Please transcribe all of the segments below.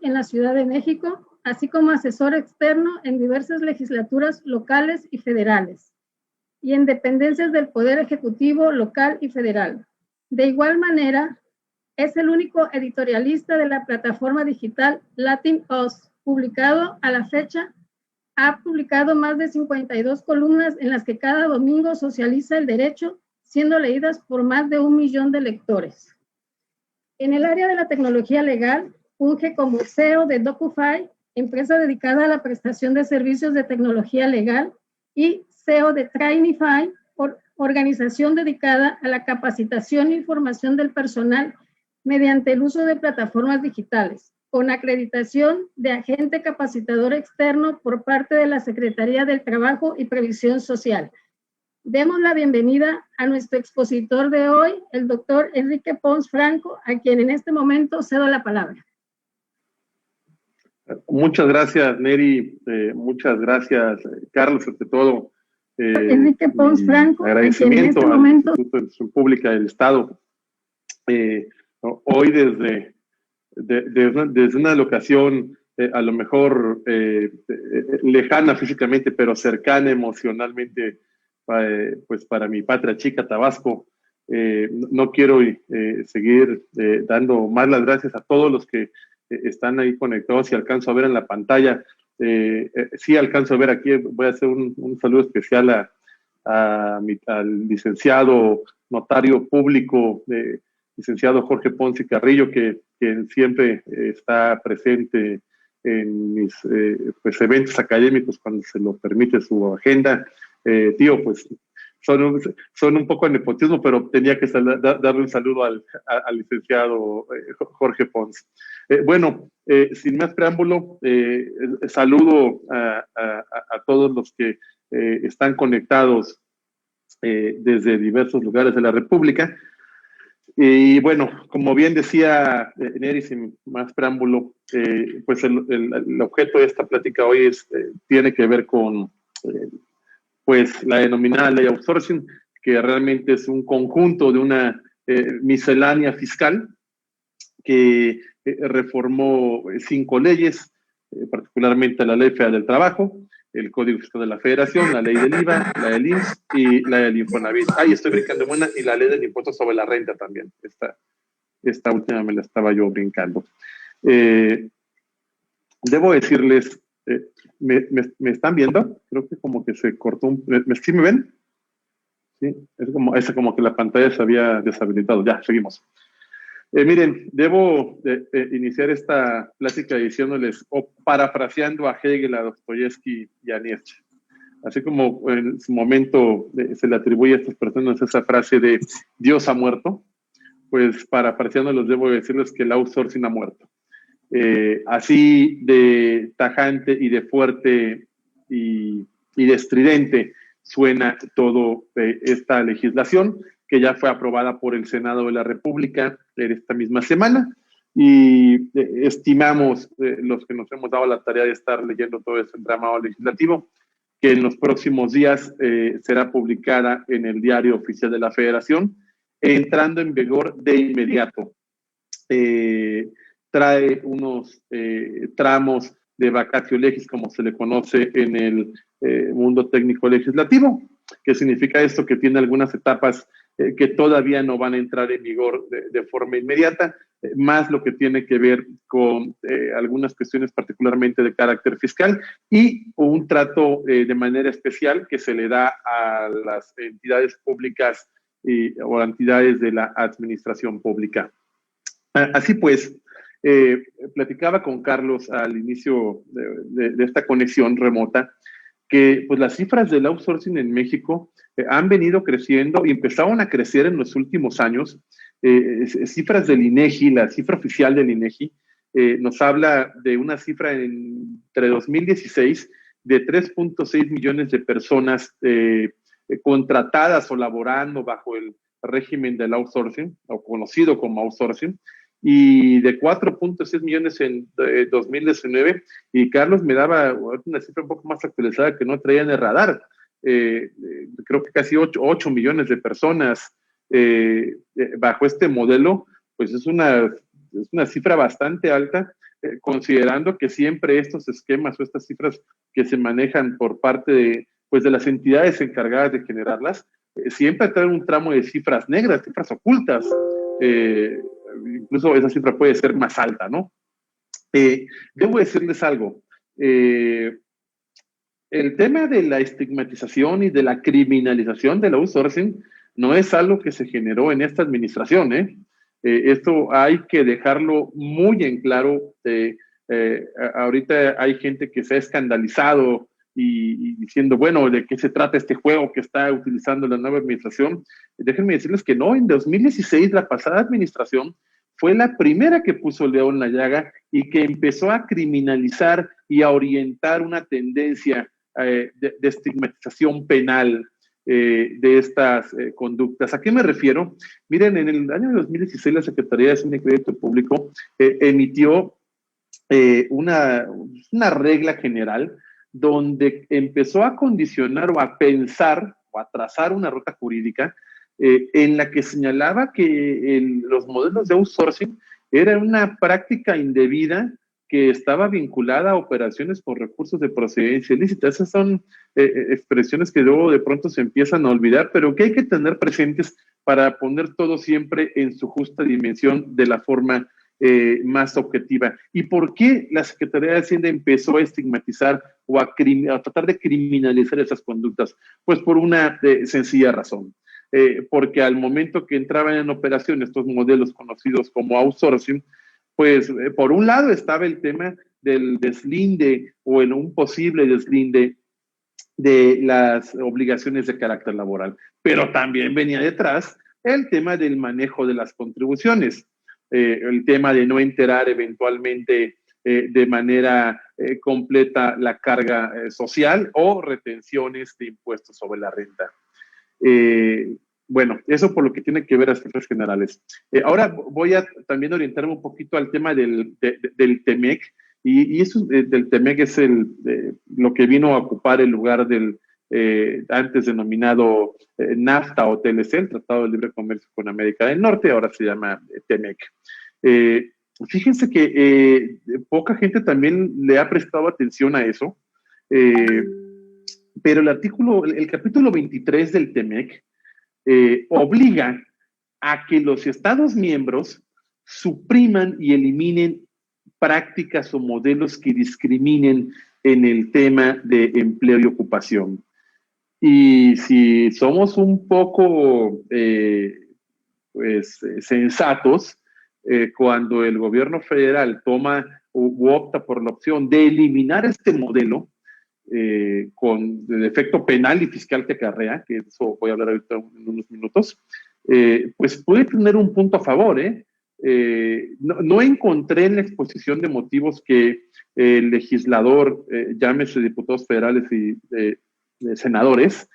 en la Ciudad de México, así como asesor externo en diversas legislaturas locales y federales, y en dependencias del Poder Ejecutivo local y federal. De igual manera, es el único editorialista de la plataforma digital LatinOS, publicado a la fecha. Ha publicado más de 52 columnas en las que cada domingo socializa el derecho, siendo leídas por más de 1 millón de lectores. En el área de la tecnología legal, funge como CEO de DocuFi, empresa dedicada a la prestación de servicios de tecnología legal, y CEO de Trainify, organización dedicada a la capacitación e información del personal mediante el uso de plataformas digitales, con acreditación de agente capacitador externo por parte de la Secretaría del Trabajo y Previsión Social. Demos la bienvenida a nuestro expositor de hoy, el doctor Enrique Pons Franco, a quien en este momento cedo la palabra. Muchas gracias, Neri. Muchas gracias, Carlos, ante todo. Enrique Pons Franco, agradecimiento a quien en este momento al Instituto de Educación Pública del Estado. Hoy desde una locación a lo mejor lejana físicamente, pero cercana emocionalmente, pues para mi patria chica, Tabasco. No quiero seguir dando más las gracias a todos los que están ahí conectados y alcanzo a ver en la pantalla. Sí alcanzo a ver aquí, voy a hacer un saludo especial al licenciado notario público, licenciado Jorge Ponce Carrillo, que siempre está presente en mis pues, eventos académicos cuando se lo permite su agenda. Tío, pues son un poco de nepotismo, pero tenía que darle un saludo al licenciado Jorge Pons. Bueno, sin más preámbulo, saludo a todos los que están conectados desde diversos lugares de la República. Y bueno, como bien decía Neri, sin más preámbulo, pues el objeto de esta plática hoy tiene que ver con pues la denominada ley outsourcing, que realmente es un conjunto de una miscelánea fiscal que reformó 5 leyes, particularmente la Ley Federal del Trabajo, el Código Fiscal de la Federación, la Ley del IVA, la del IMSS y la del Infonavit. Ahí estoy brincando buena, y la Ley del Impuesto sobre la Renta también. Esta última me la estaba yo brincando. Debo decirles, ¿me están viendo? Creo que como que se cortó ¿sí me ven? Sí, es como que la pantalla se había deshabilitado. Ya, seguimos. Miren, debo iniciar esta plática diciéndoles, o parafraseando a Hegel, a Dostoyevsky y a Nietzsche. Así como en su momento se le atribuye a estas personas esa frase de Dios ha muerto, pues parafraseándolos debo decirles que el outsourcing ha muerto. Así de tajante y de fuerte y de estridente suena todo esta legislación, que ya fue aprobada por el Senado de la República en esta misma semana, y estimamos, los que nos hemos dado la tarea de estar leyendo todo este entramado legislativo, que en los próximos días será publicada en el Diario Oficial de la Federación, entrando en vigor de inmediato. Trae unos tramos de vacatio legis, como se le conoce en el mundo técnico legislativo. ¿Qué significa esto? Que tiene algunas etapas que todavía no van a entrar en vigor de forma inmediata, más lo que tiene que ver con algunas cuestiones particularmente de carácter fiscal y un trato de manera especial que se le da a las entidades públicas o entidades de la administración pública. Así pues, platicaba con Carlos al inicio de esta conexión remota que pues las cifras del outsourcing en México han venido creciendo y empezaron a crecer en los últimos años. Cifras del INEGI, la cifra oficial del INEGI, nos habla de una cifra entre 2016 de 3.6 millones de personas contratadas o laborando bajo el régimen del outsourcing, o conocido como outsourcing, y de 4.6 millones en 2019, y Carlos me daba una cifra un poco más actualizada que no traía en el radar. Creo que casi 8 millones de personas bajo este modelo, pues es una cifra bastante alta, considerando que siempre estos esquemas o estas cifras que se manejan por parte de, pues, de las entidades encargadas de generarlas, siempre traen un tramo de cifras negras, cifras ocultas. Incluso esa cifra puede ser más alta, ¿no? Debo decirles algo. El tema de la estigmatización y de la criminalización del outsourcing no es algo que se generó en esta administración, ¿eh? Esto hay que dejarlo muy en claro. Ahorita hay gente que se ha escandalizado y diciendo, bueno, ¿de qué se trata este juego que está utilizando la nueva administración? Déjenme decirles que no, en 2016 la pasada administración fue la primera que puso el dedo en la llaga y que empezó a criminalizar y a orientar una tendencia de estigmatización penal de estas conductas. ¿A qué me refiero? Miren, en el año 2016 la Secretaría de Hacienda y Crédito Público emitió una regla general donde empezó a condicionar o a pensar o a trazar una ruta jurídica en la que señalaba que los modelos de outsourcing eran una práctica indebida que estaba vinculada a operaciones por recursos de procedencia ilícita. Esas son expresiones que luego de pronto se empiezan a olvidar, pero que hay que tener presentes para poner todo siempre en su justa dimensión de la forma más objetiva. ¿Y por qué la Secretaría de Hacienda empezó a estigmatizar o a tratar de criminalizar esas conductas? Pues por una sencilla razón. Porque al momento que entraban en operación estos modelos conocidos como outsourcing, pues por un lado estaba el tema del deslinde o en un posible deslinde de las obligaciones de carácter laboral, pero también venía detrás el tema del manejo de las contribuciones, el tema de no enterar eventualmente de manera completa la carga social o retenciones de impuestos sobre la renta. Bueno, eso por lo que tiene que ver a cifras generales. Ahora voy a también orientarme un poquito al tema del TEMEC, y eso del TEMEC es lo que vino a ocupar el lugar del antes denominado NAFTA o TLC, el Tratado de Libre Comercio con América del Norte, ahora se llama TEMEC. Fíjense que poca gente también le ha prestado atención a eso, pero el capítulo 23 del TEMEC obliga a que los Estados miembros supriman y eliminen prácticas o modelos que discriminen en el tema de empleo y ocupación. Y si somos un poco sensatos, cuando el gobierno federal toma u opta por la opción de eliminar este modelo, con el efecto penal y fiscal que acarrea, que eso voy a hablar ahorita en unos minutos, pues puede tener un punto a favor. No encontré en la exposición de motivos que el legislador, llámese diputados federales y senadores,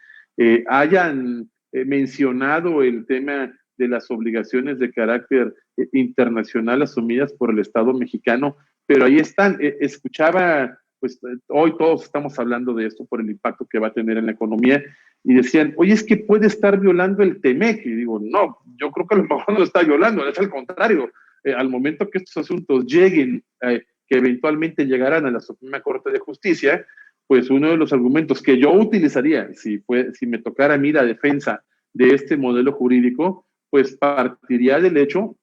hayan mencionado el tema de las obligaciones de carácter internacional asumidas por el Estado mexicano, pero ahí están. Escuchaba, pues hoy todos estamos hablando de esto por el impacto que va a tener en la economía, y decían, oye, es que puede estar violando el TEMEC, y digo, no, yo creo que a lo mejor no lo está violando, es al contrario. Al momento que estos asuntos lleguen, que eventualmente llegarán a la Suprema Corte de Justicia, pues uno de los argumentos que yo utilizaría, si me tocara a mí la defensa de este modelo jurídico, pues partiría del hecho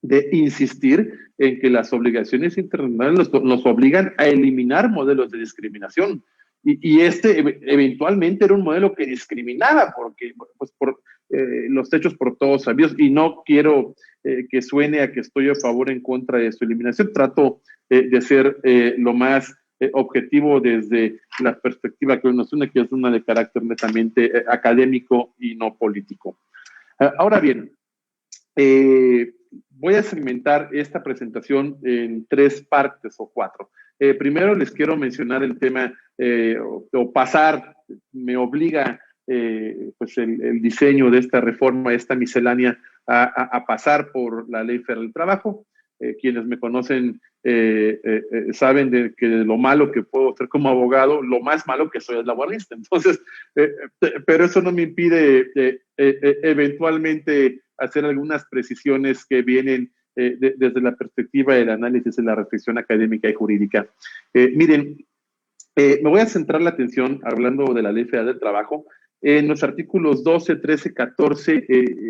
de insistir en que las obligaciones internacionales nos obligan a eliminar modelos de discriminación. Y este eventualmente era un modelo que discriminaba, porque pues, por los hechos por todos sabidos, y no quiero que suene a que estoy a favor o en contra de su eliminación. Trato de ser lo más objetivo desde la perspectiva que nos une, que es una de carácter netamente académico y no político. Ahora bien, voy a segmentar esta presentación en 3 partes o 4. Primero les quiero mencionar el tema, me obliga pues el diseño de esta reforma, esta miscelánea, a pasar por la Ley Federal del Trabajo. Quienes me conocen saben de lo malo que puedo ser como abogado, lo más malo que soy es laboralista. Entonces, pero eso no me impide eventualmente hacer algunas precisiones que vienen desde la perspectiva del análisis de la reflexión académica y jurídica. Miren, me voy a centrar la atención, hablando de la Ley Federal del Trabajo, en los artículos 12, 13, 14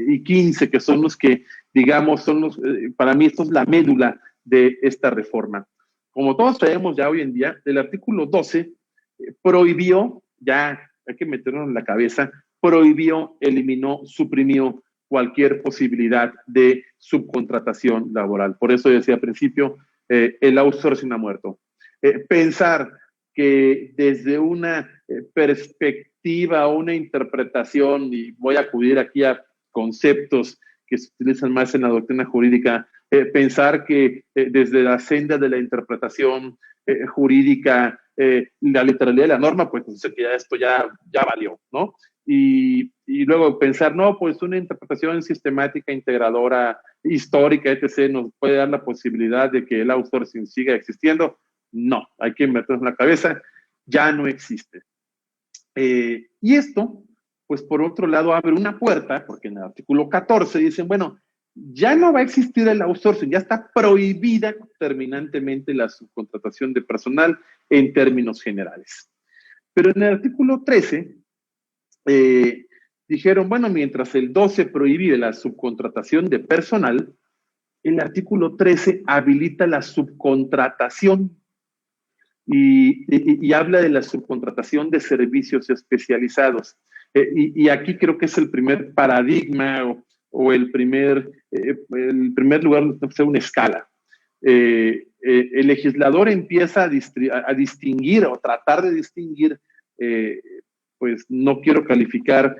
y 15, que son los que, digamos, son los, para mí esto es la médula de esta reforma. Como todos sabemos ya hoy en día, el artículo 12 prohibió, ya hay que meterlo en la cabeza, prohibió, eliminó, suprimió cualquier posibilidad de subcontratación laboral. Por eso decía al principio, el outsourcing ha muerto. Pensar que desde una perspectiva o una interpretación, y voy a acudir aquí a conceptos que se utilizan más en la doctrina jurídica, pensar que desde la senda de la interpretación jurídica, la literalidad de la norma, pues entonces ya esto ya valió, ¿no? Y luego pensar, no, pues una interpretación sistemática, integradora, histórica, etc., nos puede dar la posibilidad de que el outsourcing siga existiendo. No, hay que meternos en la cabeza, ya no existe. Y esto, pues por otro lado, abre una puerta, porque en el artículo 14 dicen, bueno, ya no va a existir el outsourcing, ya está prohibida terminantemente la subcontratación de personal en términos generales. Pero en el artículo 13 dijeron, bueno, mientras el 12 prohíbe la subcontratación de personal, el artículo 13 habilita la subcontratación y habla de la subcontratación de servicios especializados. Y aquí creo que es el primer paradigma o el primer lugar donde se una escala. El legislador empieza a distinguir o tratar de distinguir, pues no quiero calificar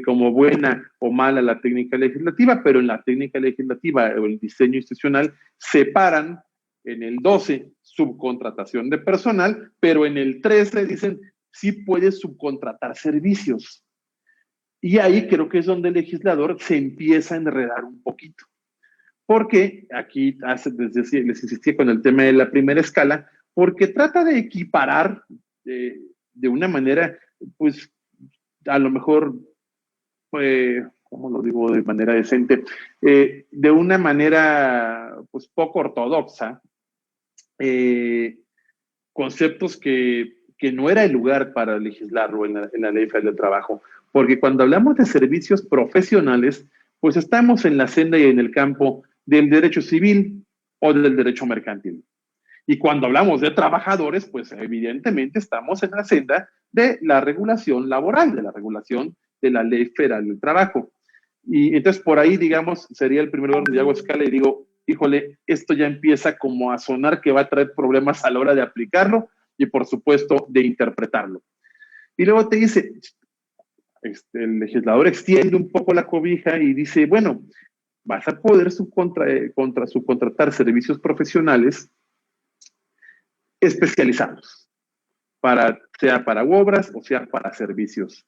como buena o mala la técnica legislativa, pero en la técnica legislativa o el diseño institucional separan en el 12 subcontratación de personal, pero en el 13 dicen sí puedes subcontratar servicios. Y ahí creo que es donde el legislador se empieza a enredar un poquito. Porque aquí les insistí con el tema de la primera escala, porque trata de equiparar de una manera, pues, a lo mejor, ¿cómo lo digo de manera decente? De una manera, pues, poco ortodoxa, conceptos que no era el lugar para legislarlo en la Ley Federal del Trabajo. Porque cuando hablamos de servicios profesionales, pues estamos en la senda y en el campo del derecho civil o del derecho mercantil. Y cuando hablamos de trabajadores, pues evidentemente estamos en la senda de la regulación laboral, de la regulación de la Ley Federal del Trabajo. Y entonces por ahí, digamos, sería el primer lugar donde hago escala y digo, híjole, esto ya empieza como a sonar que va a traer problemas a la hora de aplicarlo y por supuesto de interpretarlo. Y luego te dice, el legislador extiende un poco la cobija y dice, bueno, vas a poder subcontratar servicios profesionales especializados, sea para obras o sea para servicios.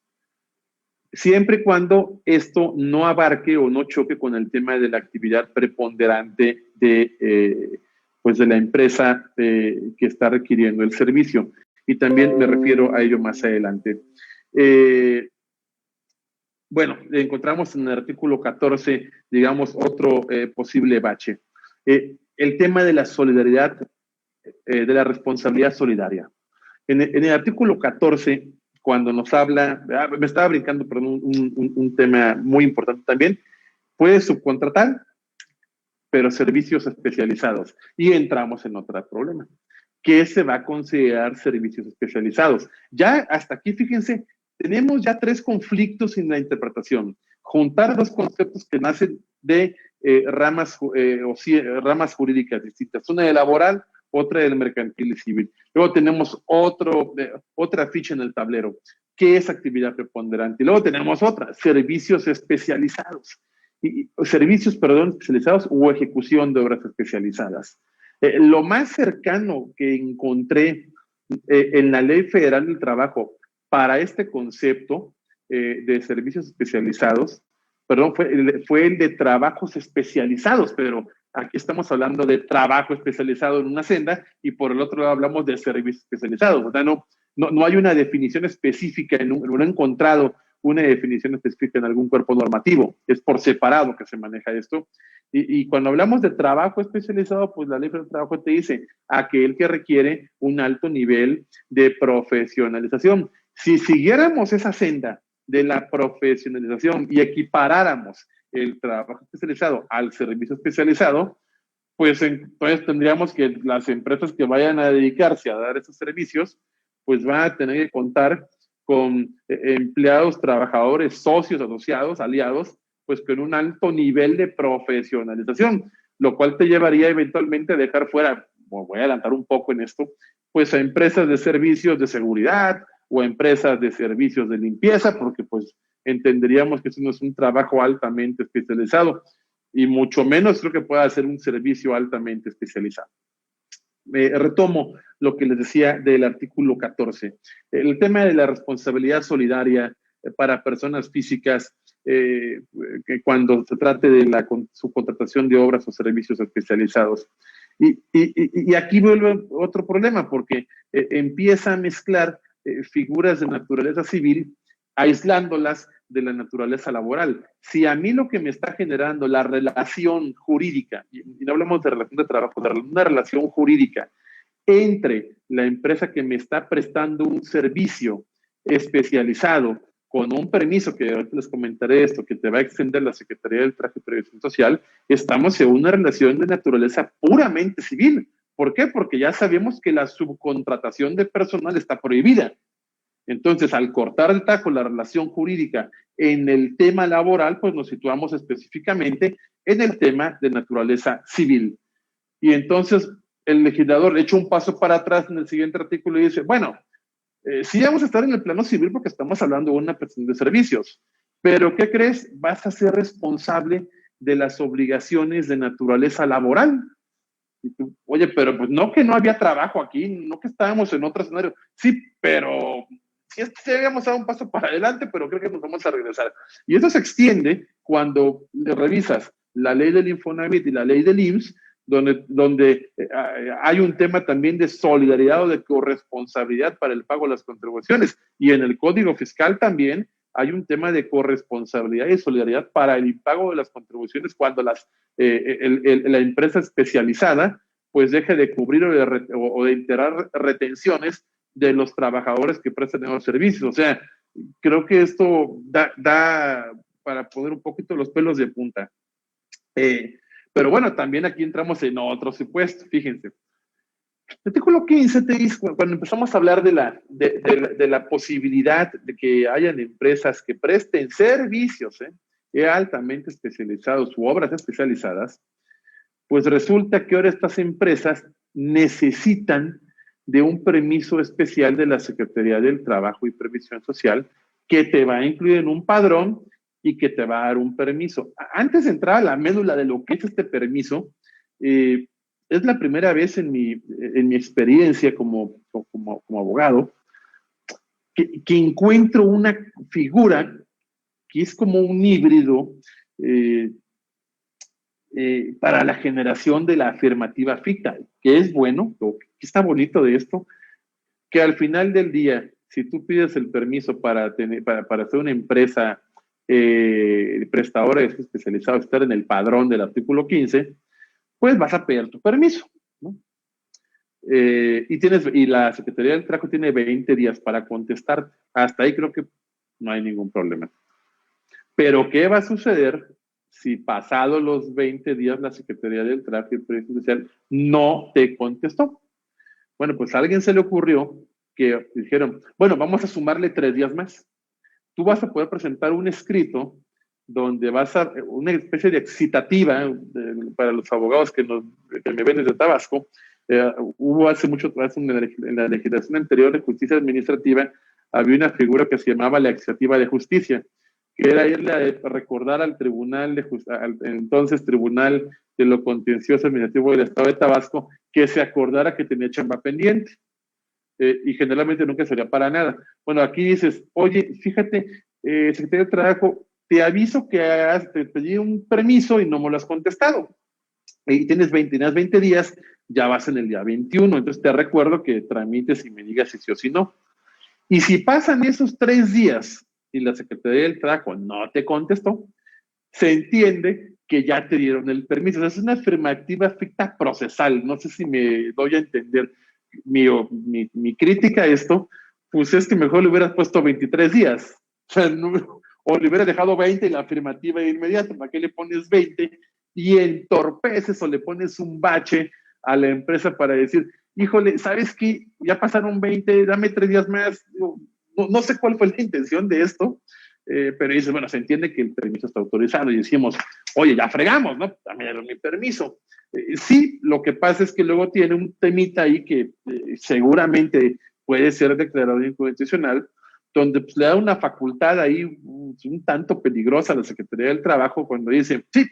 Siempre y cuando esto no abarque o no choque con el tema de la actividad preponderante de la empresa que está requiriendo el servicio. Y también me refiero a ello más adelante. Bueno, encontramos en el artículo 14, digamos, otro posible bache. El tema de la solidaridad, de la responsabilidad solidaria. En el artículo 14, cuando nos habla, me estaba brincando, perdón, un tema muy importante también, puedes subcontratar, pero servicios especializados. Y entramos en otro problema. ¿Qué se va a considerar servicios especializados? Ya hasta aquí, fíjense, tenemos ya 3 conflictos en la interpretación. Juntar 2 conceptos que nacen de ramas jurídicas distintas. Una de laboral, otra del mercantil y civil. Luego tenemos otra ficha en el tablero. ¿Qué es actividad preponderante? Y luego tenemos otra, servicios especializados. Especializados o ejecución de obras especializadas. Lo más cercano que encontré en la Ley Federal del Trabajo para este concepto de servicios especializados, fue el de trabajos especializados, pero aquí estamos hablando de trabajo especializado en una senda y por el otro lado hablamos de servicios especializados. O sea, no hay una definición específica, no he encontrado una definición específica en algún cuerpo normativo, es por separado que se maneja esto. Y cuando hablamos de trabajo especializado, pues la ley del trabajo te dice aquel que requiere un alto nivel de profesionalización. Si siguiéramos esa senda de la profesionalización y equiparáramos el trabajo especializado al servicio especializado, pues entonces tendríamos que las empresas que vayan a dedicarse a dar esos servicios, pues van a tener que contar con empleados, trabajadores, socios, asociados, aliados, pues con un alto nivel de profesionalización, lo cual te llevaría eventualmente a dejar fuera, voy a adelantar un poco en esto, pues a empresas de servicios de seguridad o a empresas de servicios de limpieza, porque pues entenderíamos que eso no es un trabajo altamente especializado y mucho menos creo que pueda ser un servicio altamente especializado. Retomo lo que les decía del artículo 14. El tema de la responsabilidad solidaria para personas físicas que cuando se trate de la subcontratación de obras o servicios especializados. Y aquí vuelve otro problema, porque empieza a mezclar figuras de naturaleza civil, aislándolas de la naturaleza laboral. Si a mí lo que me está generando la relación jurídica, y no hablamos de relación de trabajo, de una relación jurídica entre la empresa que me está prestando un servicio especializado con un permiso, que ahorita les comentaré esto, que te va a extender la Secretaría del Trabajo y Previsión Social, estamos en una relación de naturaleza puramente civil. ¿Por qué? Porque ya sabemos que la subcontratación de personal está prohibida. Entonces, al cortar el tajo la relación jurídica en el tema laboral, pues nos situamos específicamente en el tema de naturaleza civil. Y entonces el legislador echa un paso para atrás en el siguiente artículo y dice, bueno, sí vamos a estar en el plano civil porque estamos hablando de una prestación de servicios, pero ¿qué crees? Vas a ser responsable de las obligaciones de naturaleza laboral. Y tú, oye, pero pues no que no había trabajo aquí, no que estábamos en otro escenario. Sí, pero sí habíamos dado un paso para adelante, pero creo que nos vamos a regresar. Y eso se extiende cuando le revisas la ley del Infonavit y la ley del IMSS, donde hay un tema también de solidaridad o de corresponsabilidad para el pago de las contribuciones. Y en el Código Fiscal también hay un tema de corresponsabilidad y solidaridad para el impago de las contribuciones cuando la empresa especializada pues deje de cubrir o de integrar retenciones de los trabajadores que prestan los servicios. O sea, creo que esto da para poner un poquito los pelos de punta. Pero bueno, también aquí entramos en otro supuesto, fíjense. El artículo 15 te dice, cuando empezamos a hablar de la posibilidad de que hayan empresas que presten servicios altamente especializados u obras especializadas, pues resulta que ahora estas empresas necesitan de un permiso especial de la Secretaría del Trabajo y Previsión Social que te va a incluir en un padrón y que te va a dar un permiso. Antes de entrar a la médula de lo que es este permiso, es la primera vez en mi experiencia como abogado que encuentro una figura que es como un híbrido para la generación de la afirmativa ficta, que es bueno, que está bonito de esto, que al final del día, si tú pides el permiso para hacer una empresa prestadora de especializado, estar en el padrón del artículo 15, pues vas a pedir tu permiso, ¿no? Y la Secretaría del Trabajo tiene 20 días para contestar. Hasta ahí creo que no hay ningún problema. Pero ¿qué va a suceder si pasado los 20 días la Secretaría del Trabajo y Previsión Social no te contestó? Bueno, pues a alguien se le ocurrió que dijeron, bueno, vamos a sumarle 3 días más. Tú vas a poder presentar un escrito donde vas a, una especie de excitativa para los abogados que me ven desde Tabasco. Hubo hace mucho tiempo en la legislación anterior de justicia administrativa, había una figura que se llamaba la excitativa de justicia, que era irle a recordar al tribunal, al entonces Tribunal de lo Contencioso Administrativo del Estado de Tabasco, que se acordara que tenía chamba pendiente. Y generalmente nunca sería para nada. Bueno, aquí dices, oye, fíjate, Secretaría de Trabajo, te aviso que te pedí un permiso y no me lo has contestado. Y tienes 20 días, ya vas en el día 21, entonces te recuerdo que tramites y me digas si sí o si no. Y si pasan esos 3 días y la Secretaría del Trabajo no te contestó, se entiende que ya te dieron el permiso. O sea, es una afirmativa ficta procesal. No sé si me doy a entender. Mi crítica a esto, pues es que mejor le hubieras puesto 23 días. O sea, no, o le hubieras dejado 20 y la afirmativa inmediata. ¿Para qué le pones 20? Y entorpeces o le pones un bache a la empresa para decir, híjole, ¿sabes qué? Ya pasaron 20, dame 3 días más. No sé cuál fue la intención de esto, pero dice, bueno, se entiende que el permiso está autorizado y decimos, oye, ya fregamos, ¿no? Dame mi permiso. Sí, lo que pasa es que luego tiene un temita ahí que seguramente puede ser declarado inconstitucional, donde pues, le da una facultad ahí un tanto peligrosa a la Secretaría del Trabajo cuando dice, sí,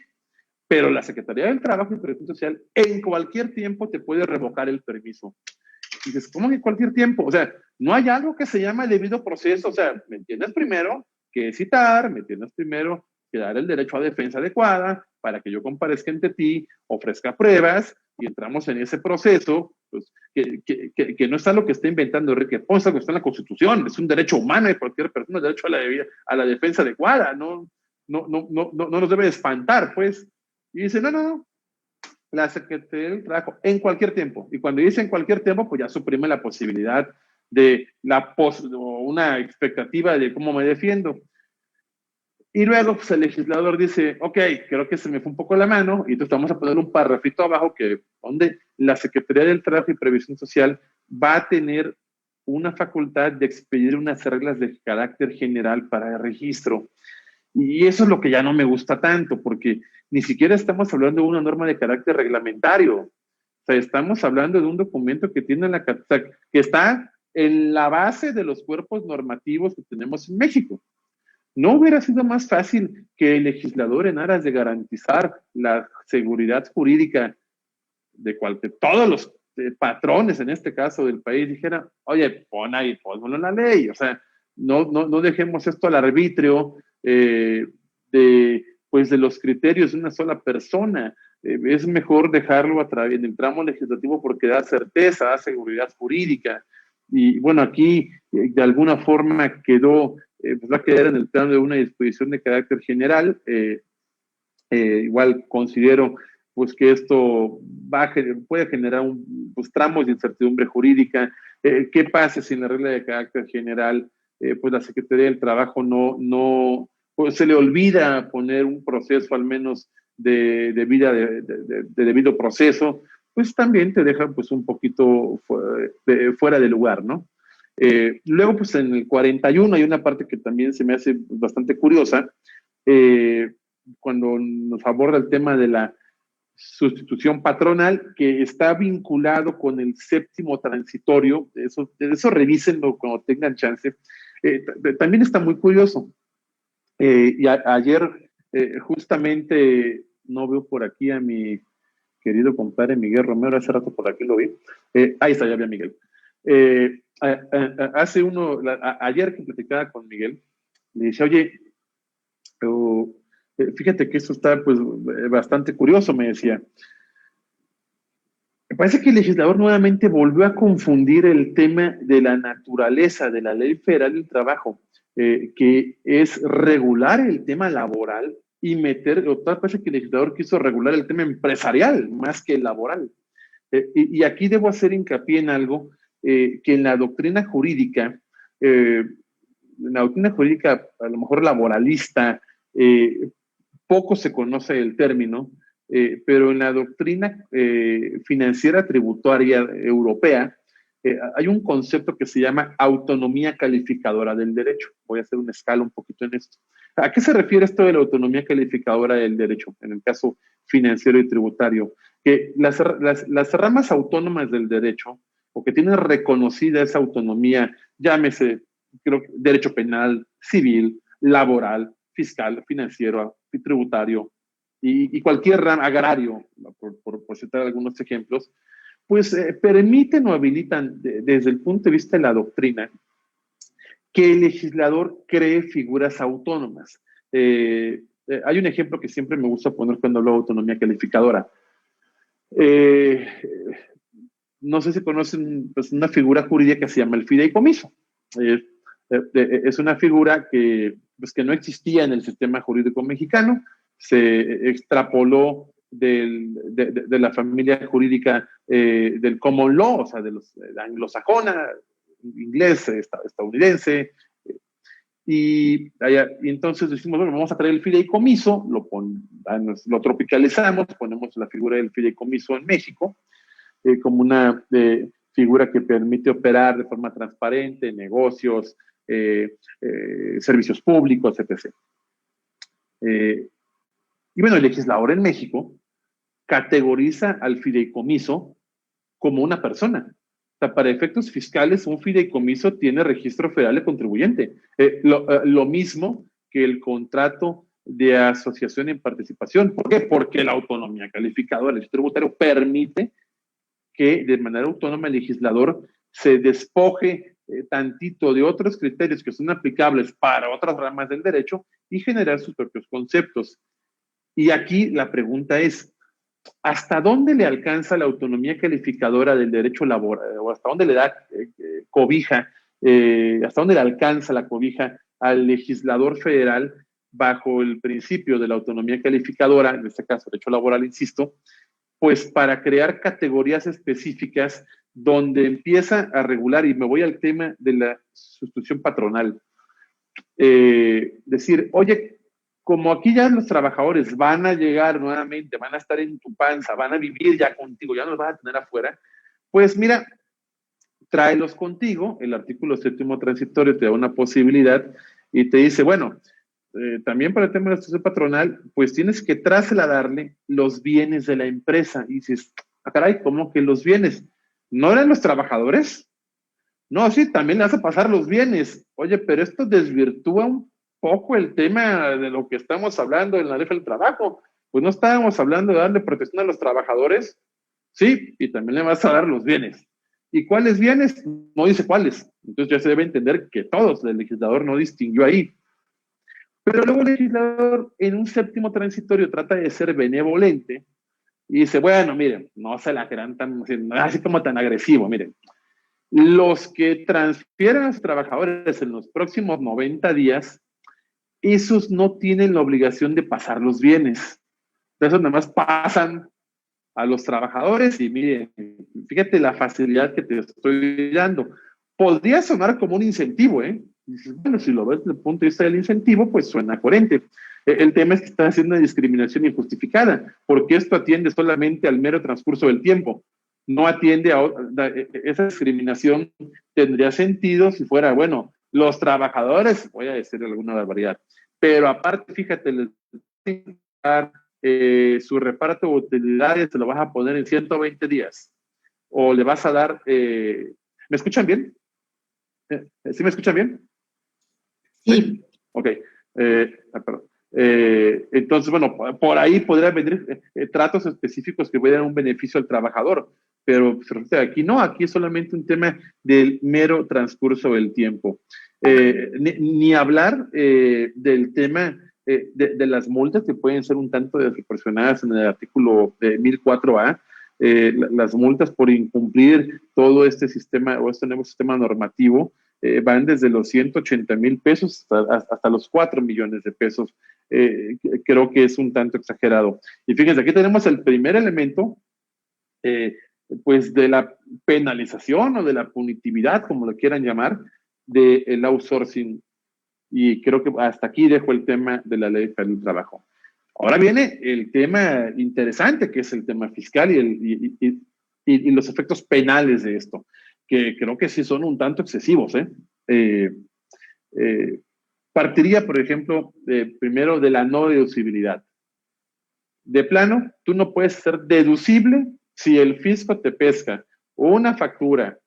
pero la Secretaría del Trabajo y Previsión Social en cualquier tiempo te puede revocar el permiso. Y dices, ¿cómo que cualquier tiempo? O sea, no hay algo que se llama debido proceso. O sea, me tienes primero que citar, me tienes primero que dar el derecho a defensa adecuada para que yo comparezca ante ti, ofrezca pruebas y entramos en ese proceso, pues, que no está lo que está inventando Enrique Ponce, que está en la Constitución, es un derecho humano de cualquier persona, el derecho a la defensa adecuada, no nos debe espantar, pues. Y dice, no, la Secretaría del Trabajo en cualquier tiempo. Y cuando dice en cualquier tiempo, pues ya suprime la posibilidad de una expectativa de cómo me defiendo. Y luego pues, el legislador dice, ok, creo que se me fue un poco la mano, y entonces vamos a poner un parrafito abajo donde la Secretaría del Trabajo y Previsión Social va a tener una facultad de expedir unas reglas de carácter general para el registro. Y eso es lo que ya no me gusta tanto, porque ni siquiera estamos hablando de una norma de carácter reglamentario. O sea, estamos hablando de un documento que tiene que está en la base de los cuerpos normativos que tenemos en México. ¿No hubiera sido más fácil que el legislador, en aras de garantizar la seguridad jurídica de todos los patrones, en este caso del país, dijera, oye, pon ahí, ponlo en la ley? O sea, no dejemos esto al arbitrio de los criterios de una sola persona. Es mejor dejarlo en el tramo legislativo porque da certeza, da seguridad jurídica. Y bueno, aquí de alguna forma quedó, pues va a quedar en el plano de una disposición de carácter general. Igual considero pues que esto puede generar pues, tramos de incertidumbre jurídica. ¿Qué pasa si en la regla de carácter general pues la Secretaría del Trabajo pues se le olvida poner un proceso al menos de debido proceso? Pues también te deja pues un poquito fuera de lugar, ¿no? Luego pues en el 41 hay una parte que también se me hace bastante curiosa, cuando nos aborda el tema de la sustitución patronal, que está vinculado con el séptimo transitorio. Eso revísenlo cuando tengan chance. También está muy curioso. Ayer, justamente, no veo por aquí a mi querido compadre Miguel Romero, hace rato por aquí lo vi. Ahí está, ya vi a Miguel. Ayer que platicaba con Miguel, le dice, oye, fíjate que esto está pues bastante curioso, me decía. Me parece que el legislador nuevamente volvió a confundir el tema de la naturaleza de la Ley Federal del Trabajo, que es regular el tema laboral y parece que el legislador quiso regular el tema empresarial más que el laboral. Y aquí debo hacer hincapié en algo que en la doctrina jurídica, a lo mejor laboralista, poco se conoce el término, pero en la doctrina financiera tributaria europea hay un concepto que se llama autonomía calificadora del derecho. Voy a hacer una escala un poquito en esto. ¿A qué se refiere esto de la autonomía calificadora del derecho en el caso financiero y tributario? Que las ramas autónomas del derecho, o que tienen reconocida esa autonomía, llámese derecho penal, civil, laboral, fiscal, financiero, tributario y cualquier rama, agrario, por citar algunos ejemplos, pues permiten o habilitan desde el punto de vista de la doctrina que el legislador cree figuras autónomas. Hay un ejemplo que siempre me gusta poner cuando hablo de autonomía calificadora. No sé si conocen pues, una figura jurídica que se llama el fideicomiso. Es una figura que, pues, que no existía en el sistema jurídico mexicano, se extrapoló de la familia jurídica del common law, o sea, de los anglosajona, inglés, estadounidense, y entonces decimos, bueno, vamos a traer el fideicomiso, lo tropicalizamos, ponemos la figura del fideicomiso en México, como una figura que permite operar de forma transparente, negocios, servicios públicos, etc. Y bueno, el legislador en México categoriza al fideicomiso como una persona. O sea, para efectos fiscales, un fideicomiso tiene registro federal de contribuyente. Lo mismo que el contrato de asociación en participación. ¿Por qué? Porque la autonomía calificadora del tributario permite que de manera autónoma el legislador se despoje tantito de otros criterios que son aplicables para otras ramas del derecho y generar sus propios conceptos. Y aquí la pregunta es, ¿hasta dónde le alcanza la autonomía calificadora del derecho laboral? ¿O hasta dónde le da cobija? ¿Hasta dónde le alcanza la cobija al legislador federal bajo el principio de la autonomía calificadora, en este caso derecho laboral, insisto, pues para crear categorías específicas donde empieza a regular, y me voy al tema de la sustitución patronal, decir, oye, como aquí ya los trabajadores van a llegar nuevamente, van a estar en tu panza, van a vivir ya contigo, ya no los vas a tener afuera, pues mira, tráelos contigo, el artículo 7º transitorio te da una posibilidad y te dice, bueno, también para el tema de la sustitución patronal, pues tienes que trasladarle los bienes de la empresa. Y dices, ah, caray, ¿cómo que los bienes? ¿No eran los trabajadores? No, sí, también le vas a pasar los bienes. Oye, pero esto desvirtúa un poco el tema de lo que estamos hablando en la ley del trabajo. Pues no estábamos hablando de darle protección a los trabajadores, sí, y también le vas a dar los bienes. ¿Y cuáles bienes? No dice cuáles. Entonces ya se debe entender que todos, el legislador no distinguió ahí. Pero luego el legislador en un 7º transitorio trata de ser benevolente y dice, bueno, miren, no se la crean así como tan agresivo, miren. Los que transfieren a los trabajadores en los próximos 90 días, esos no tienen la obligación de pasar los bienes. Entonces nada más pasan a los trabajadores y miren, fíjate la facilidad que te estoy dando. Podría sonar como un incentivo, ¿eh? Dices, bueno, si lo ves desde el punto de vista del incentivo, pues suena coherente. El tema es que está haciendo una discriminación injustificada, porque esto atiende solamente al mero transcurso del tiempo. No atiende a esa discriminación tendría sentido si fuera, bueno, los trabajadores, voy a decir alguna barbaridad, pero aparte, fíjate, su reparto de utilidades te lo vas a poner en 120 días, o le vas a dar, ¿me escuchan bien? ¿Sí me escuchan bien? Sí. Ok. Perdón. Entonces, bueno, por ahí podrían venir tratos específicos que vayan a un beneficio al trabajador, pero aquí no, aquí es solamente un tema del mero transcurso del tiempo. Ni hablar del tema de las multas que pueden ser un tanto desproporcionadas en el artículo 1004A, las multas por incumplir todo este sistema o este nuevo sistema normativo van desde los 180,000 pesos hasta los 4 millones de pesos. Creo que es un tanto exagerado. Y fíjense, aquí tenemos el primer elemento, pues de la penalización o de la punitividad, como lo quieran llamar, del outsourcing. Y creo que hasta aquí dejo el tema de la ley federal del trabajo. Ahora viene el tema interesante, que es el tema fiscal y los efectos penales de esto, que creo que sí son un tanto excesivos. Partiría, por ejemplo, primero de la no deducibilidad. De plano, tú no puedes ser deducible si el fisco te pesca una factura.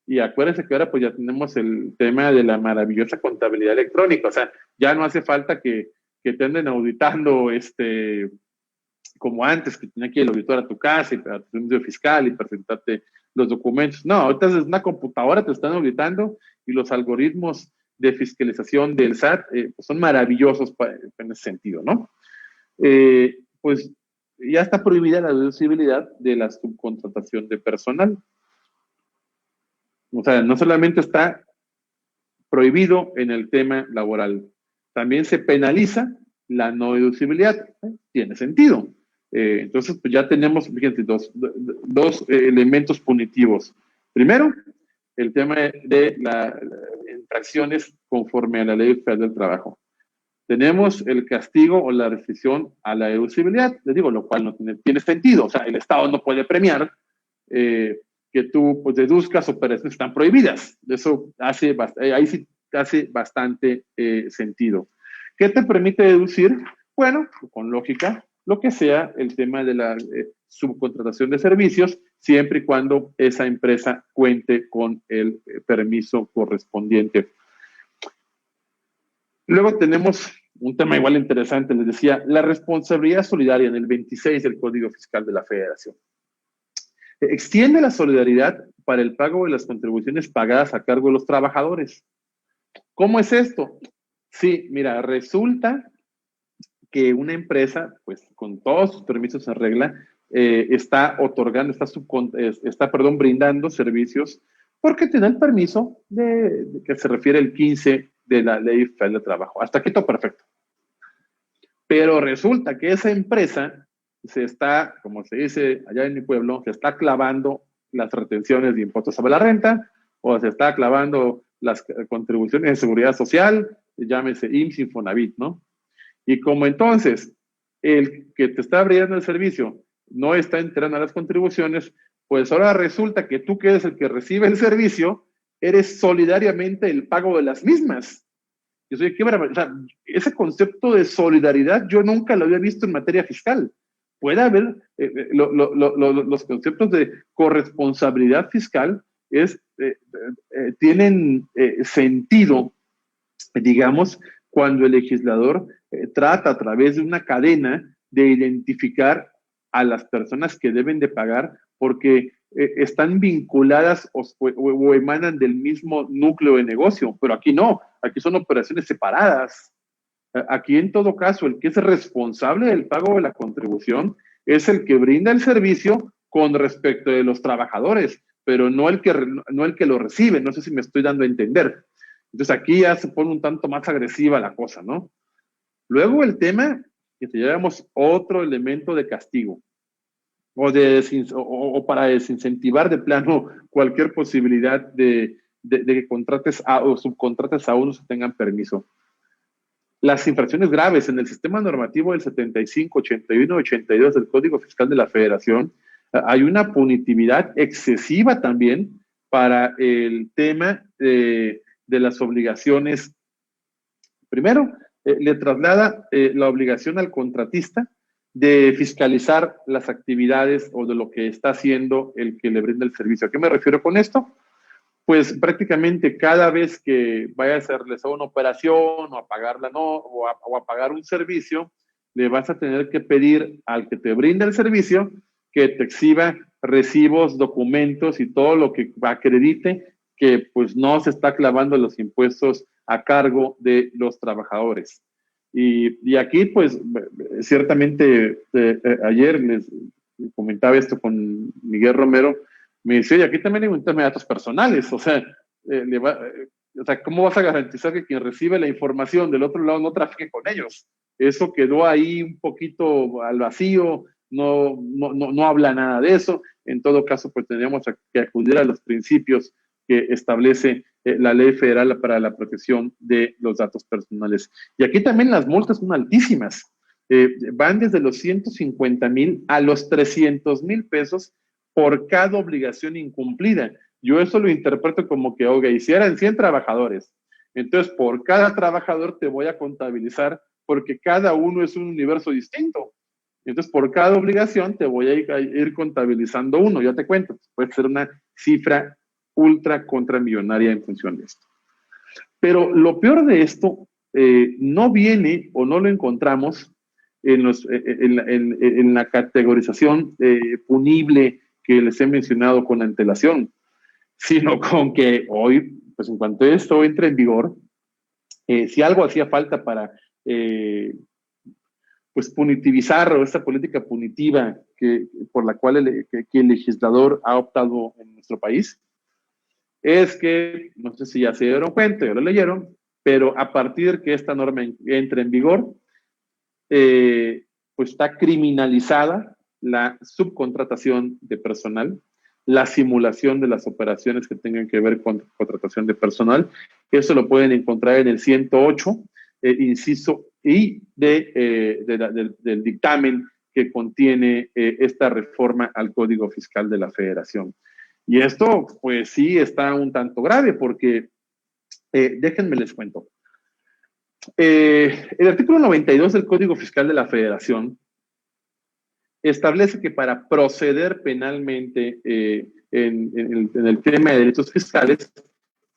Y acuérdense que ahora pues ya tenemos el tema de la maravillosa contabilidad electrónica. O sea, ya no hace falta que te anden auditando como antes, que tenía que ir el auditor a tu casa y a tu servicio fiscal y presentarte los documentos. No, ahorita desde una computadora te están auditando y los algoritmos de fiscalización del SAT pues son maravillosos en ese sentido, ¿no? Pues ya está prohibida la deducibilidad de la subcontratación de personal. O sea, no solamente está prohibido en el tema laboral. También se penaliza la no deducibilidad. Tiene sentido. Entonces, pues ya tenemos, fíjense, dos elementos punitivos. Primero, el tema de las infracciones conforme a la Ley Federal del Trabajo. Tenemos el castigo o la restricción a la deducibilidad, les digo, lo cual no tiene sentido. O sea, el Estado no puede premiar que tú pues, deduzcas operaciones que están prohibidas. Eso hace, ahí sí hace bastante sentido. ¿Qué te permite deducir? Bueno, con lógica, lo que sea el tema de la subcontratación de servicios, siempre y cuando esa empresa cuente con el permiso correspondiente. Luego tenemos un tema igual interesante, les decía, la responsabilidad solidaria en el 26 del Código Fiscal de la Federación. Extiende la solidaridad para el pago de las contribuciones pagadas a cargo de los trabajadores. ¿Cómo es esto? Sí, mira, resulta que una empresa, pues con todos sus permisos en regla, está otorgando, está brindando servicios porque tiene el permiso de que se refiere el 15 de la Ley Federal de Trabajo. Hasta aquí todo perfecto. Pero resulta que esa empresa se está, como se dice allá en mi pueblo, se está clavando las retenciones de impuestos sobre la renta, o se está clavando las contribuciones de seguridad social, llámese IMSS, Infonavit, ¿no? Y como entonces el que te está brindando el servicio no está enterando a las contribuciones, pues ahora resulta que tú que eres el que recibe el servicio, eres solidariamente el pago de las mismas. Yo soy, o sea, ese concepto de solidaridad yo nunca lo había visto en materia fiscal. Puede haber los conceptos de corresponsabilidad fiscal tienen sentido, digamos, cuando el legislador trata a través de una cadena de identificar a las personas que deben de pagar porque están vinculadas o emanan del mismo núcleo de negocio, pero aquí no, aquí son operaciones separadas. Aquí en todo caso el que es responsable del pago de la contribución es el que brinda el servicio con respecto de los trabajadores, pero no el que lo recibe. No sé si me estoy dando a entender. Entonces aquí ya se pone un tanto más agresiva la cosa, ¿no? Luego el tema, que te llevamos otro elemento de castigo, o para desincentivar de plano cualquier posibilidad de que contrates o subcontrates a unos que tengan permiso. Las infracciones graves en el sistema normativo del 75, 81, 82 del Código Fiscal de la Federación, hay una punitividad excesiva también para el tema de las obligaciones. Primero, le traslada la obligación al contratista de fiscalizar las actividades o de lo que está haciendo el que le brinda el servicio. ¿A qué me refiero con esto? Pues prácticamente cada vez que vaya a realizar una operación o a pagarla o a pagar un servicio, le vas a tener que pedir al que te brinda el servicio que te exhiba recibos, documentos y todo lo que acredite que pues no se está clavando los impuestos a cargo de los trabajadores. Y aquí pues ciertamente ayer les comentaba esto con Miguel Romero, me dice, oye, aquí también hay un tema de datos personales, o sea, ¿cómo vas a garantizar que quien recibe la información del otro lado no trafique con ellos? Eso quedó ahí un poquito al vacío, no habla nada de eso. En todo caso, pues tendríamos que acudir a los principios que establece la Ley Federal para la protección de los datos personales. Y aquí también las multas son altísimas. Van desde los 150,000 a los 300,000 pesos por cada obligación incumplida. Yo eso lo interpreto como que, oye, si eran 100 trabajadores, entonces por cada trabajador te voy a contabilizar porque cada uno es un universo distinto. Entonces, por cada obligación te voy a ir contabilizando uno. Ya te cuento, puede ser una cifra ultra contramillonaria en función de esto. Pero lo peor de esto no viene o no lo encontramos en la categorización punible que les he mencionado con antelación, sino con que hoy, pues en cuanto esto entre en vigor, si algo hacía falta para pues punitivizar o esta política punitiva por la cual el legislador ha optado en nuestro país, es que, no sé si ya se dieron cuenta, ya lo leyeron, pero a partir que esta norma entre en vigor, pues está criminalizada la subcontratación de personal, la simulación de las operaciones que tengan que ver con contratación de personal. Eso lo pueden encontrar en el 108, inciso I del dictamen que contiene esta reforma al Código Fiscal de la Federación. Y esto, pues sí, está un tanto grave porque, déjenme les cuento. El artículo 92 del Código Fiscal de la Federación establece que para proceder penalmente en el tema de delitos fiscales,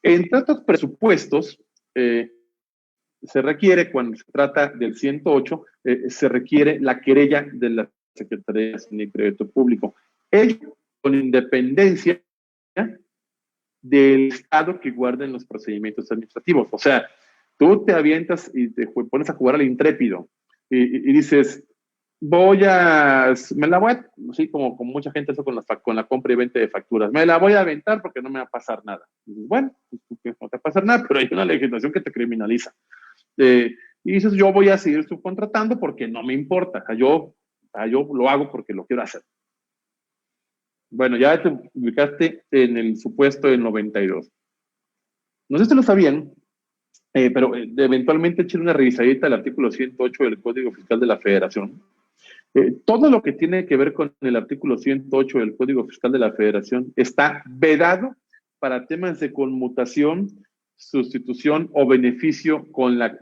entre otros presupuestos, se requiere, cuando se trata del 108, se requiere la querella de la Secretaría de Hacienda y Crédito Público. Ello con independencia del Estado que guarden los procedimientos administrativos. O sea, tú te avientas y te pones a jugar al intrépido y dices, me la voy a, así como mucha gente hace con la compra y venta de facturas, me la voy a aventar porque no me va a pasar nada. Y dices, bueno, pues, no te va a pasar nada, pero hay una legislación que te criminaliza. Y dices, yo voy a seguir subcontratando porque no me importa, yo lo hago porque lo quiero hacer. Bueno, ya te ubicaste en el supuesto del 92. No sé si lo sabían, pero eventualmente echen una revisadita al artículo 108 del Código Fiscal de la Federación. Todo lo que tiene que ver con el artículo 108 del Código Fiscal de la Federación está vedado para temas de conmutación, sustitución o beneficio con la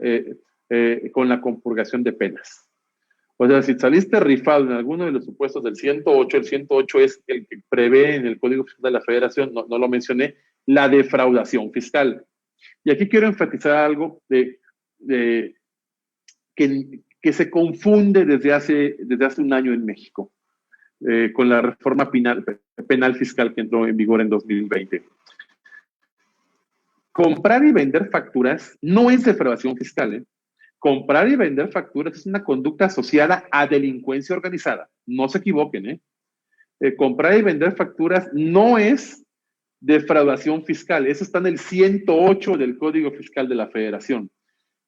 compurgación de penas. O sea, si saliste rifado en alguno de los supuestos del 108, el 108 es el que prevé en el Código Fiscal de la Federación, no lo mencioné, la defraudación fiscal. Y aquí quiero enfatizar algo que se confunde desde hace un año en México, con la reforma penal fiscal que entró en vigor en 2020. Comprar y vender facturas no es defraudación fiscal, ¿eh? Comprar y vender facturas es una conducta asociada a delincuencia organizada. No se equivoquen, ¿eh? Comprar y vender facturas no es defraudación fiscal. Eso está en el 108 del Código Fiscal de la Federación.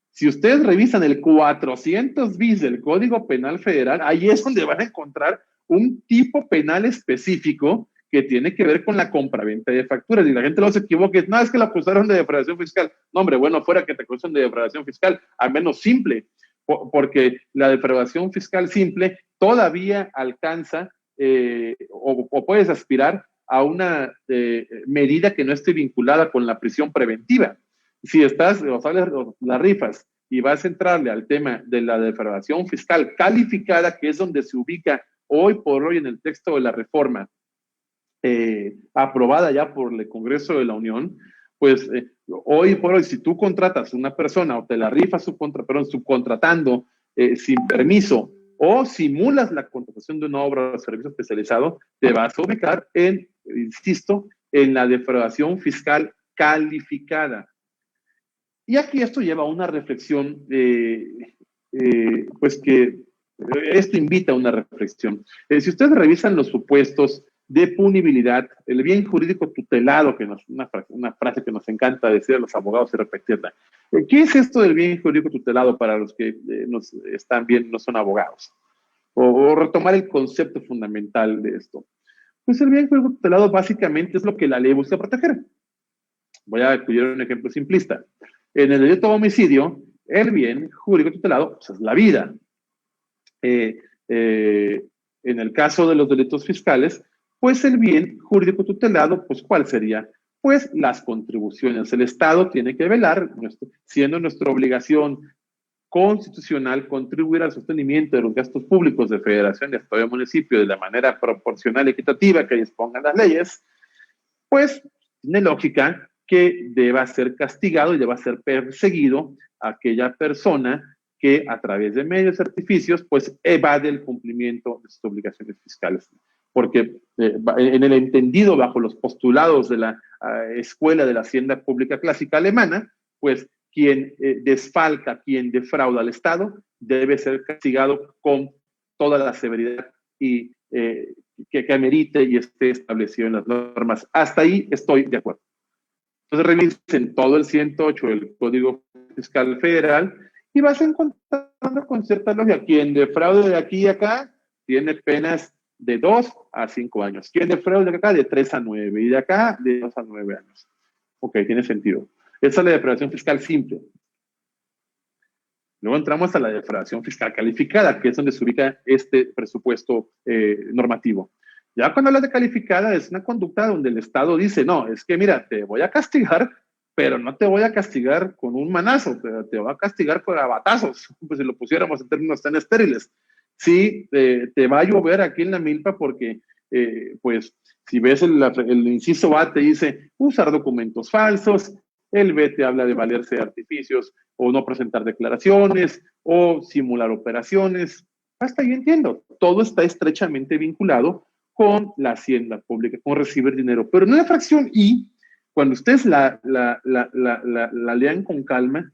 Si ustedes revisan el 400 bis del Código Penal Federal, ahí es donde van a encontrar un tipo penal específico que tiene que ver con la compraventa de facturas. Y la gente no se equivoque, no, es que la acusaron de defraudación fiscal. No, hombre, bueno, fuera que te acusan de defraudación fiscal, al menos simple, porque la defraudación fiscal simple todavía alcanza o puedes aspirar a una medida que no esté vinculada con la prisión preventiva. Si estás o sales las rifas y vas a entrarle al tema de la defraudación fiscal calificada, que es donde se ubica hoy por hoy en el texto de la reforma aprobada ya por el Congreso de la Unión, pues hoy por hoy, si tú contratas a una persona o te la rifas subcontratando sin permiso o simulas la contratación de una obra o servicio especializado, te vas a ubicar insisto, en la defraudación fiscal calificada. Y aquí esto lleva a una reflexión, pues que esto invita a una reflexión. Si ustedes revisan los supuestos de punibilidad, el bien jurídico tutelado, que una frase que nos encanta decir a los abogados y repetirla. ¿Qué es esto del bien jurídico tutelado para los que nos están bien, no son abogados? O retomar el concepto fundamental de esto. Pues el bien jurídico tutelado básicamente es lo que la ley busca proteger. Voy a acudir a un ejemplo simplista. En el delito de homicidio, el bien jurídico tutelado pues, es la vida. En el caso de los delitos fiscales, pues el bien jurídico tutelado, pues ¿cuál sería? Pues las contribuciones. El Estado tiene que velar, siendo nuestra obligación constitucional, contribuir al sostenimiento de los gastos públicos de federación, de estado y municipio de la manera proporcional y equitativa que dispongan las leyes, pues tiene lógica que deba ser castigado y deba ser perseguido aquella persona que a través de medios artificios pues evade el cumplimiento de sus obligaciones fiscales. Porque en el entendido bajo los postulados de la Escuela de la Hacienda Pública Clásica Alemana, pues quien desfalca, quien defrauda al Estado, debe ser castigado con toda la severidad y que amerite y esté establecido en las normas. Hasta ahí estoy de acuerdo. revisen todo el 108 del Código Fiscal Federal y vas encontrando con cierta lógica. Quien defraude de aquí y acá tiene penas de 2 a 5 años. Quien defraude de acá de 3 a 9 y de acá de 2 a 9 años. Ok, tiene sentido. Esa es la defraudación fiscal simple. Luego entramos a la defraudación fiscal calificada, que es donde se ubica este presupuesto normativo. Ya cuando hablas de calificada, es una conducta donde el Estado dice, no, es que mira, te voy a castigar, pero no te voy a castigar con un manazo, te voy a castigar con abatazos, pues si lo pusiéramos en términos tan estériles. Sí, te va a llover aquí en la milpa porque, pues, si ves el inciso A te dice usar documentos falsos, el B te habla de valerse de artificios o no presentar declaraciones o simular operaciones. Hasta ahí entiendo, todo está estrechamente vinculado con la hacienda pública, con recibir dinero. Pero en la fracción I, cuando ustedes la lean con calma,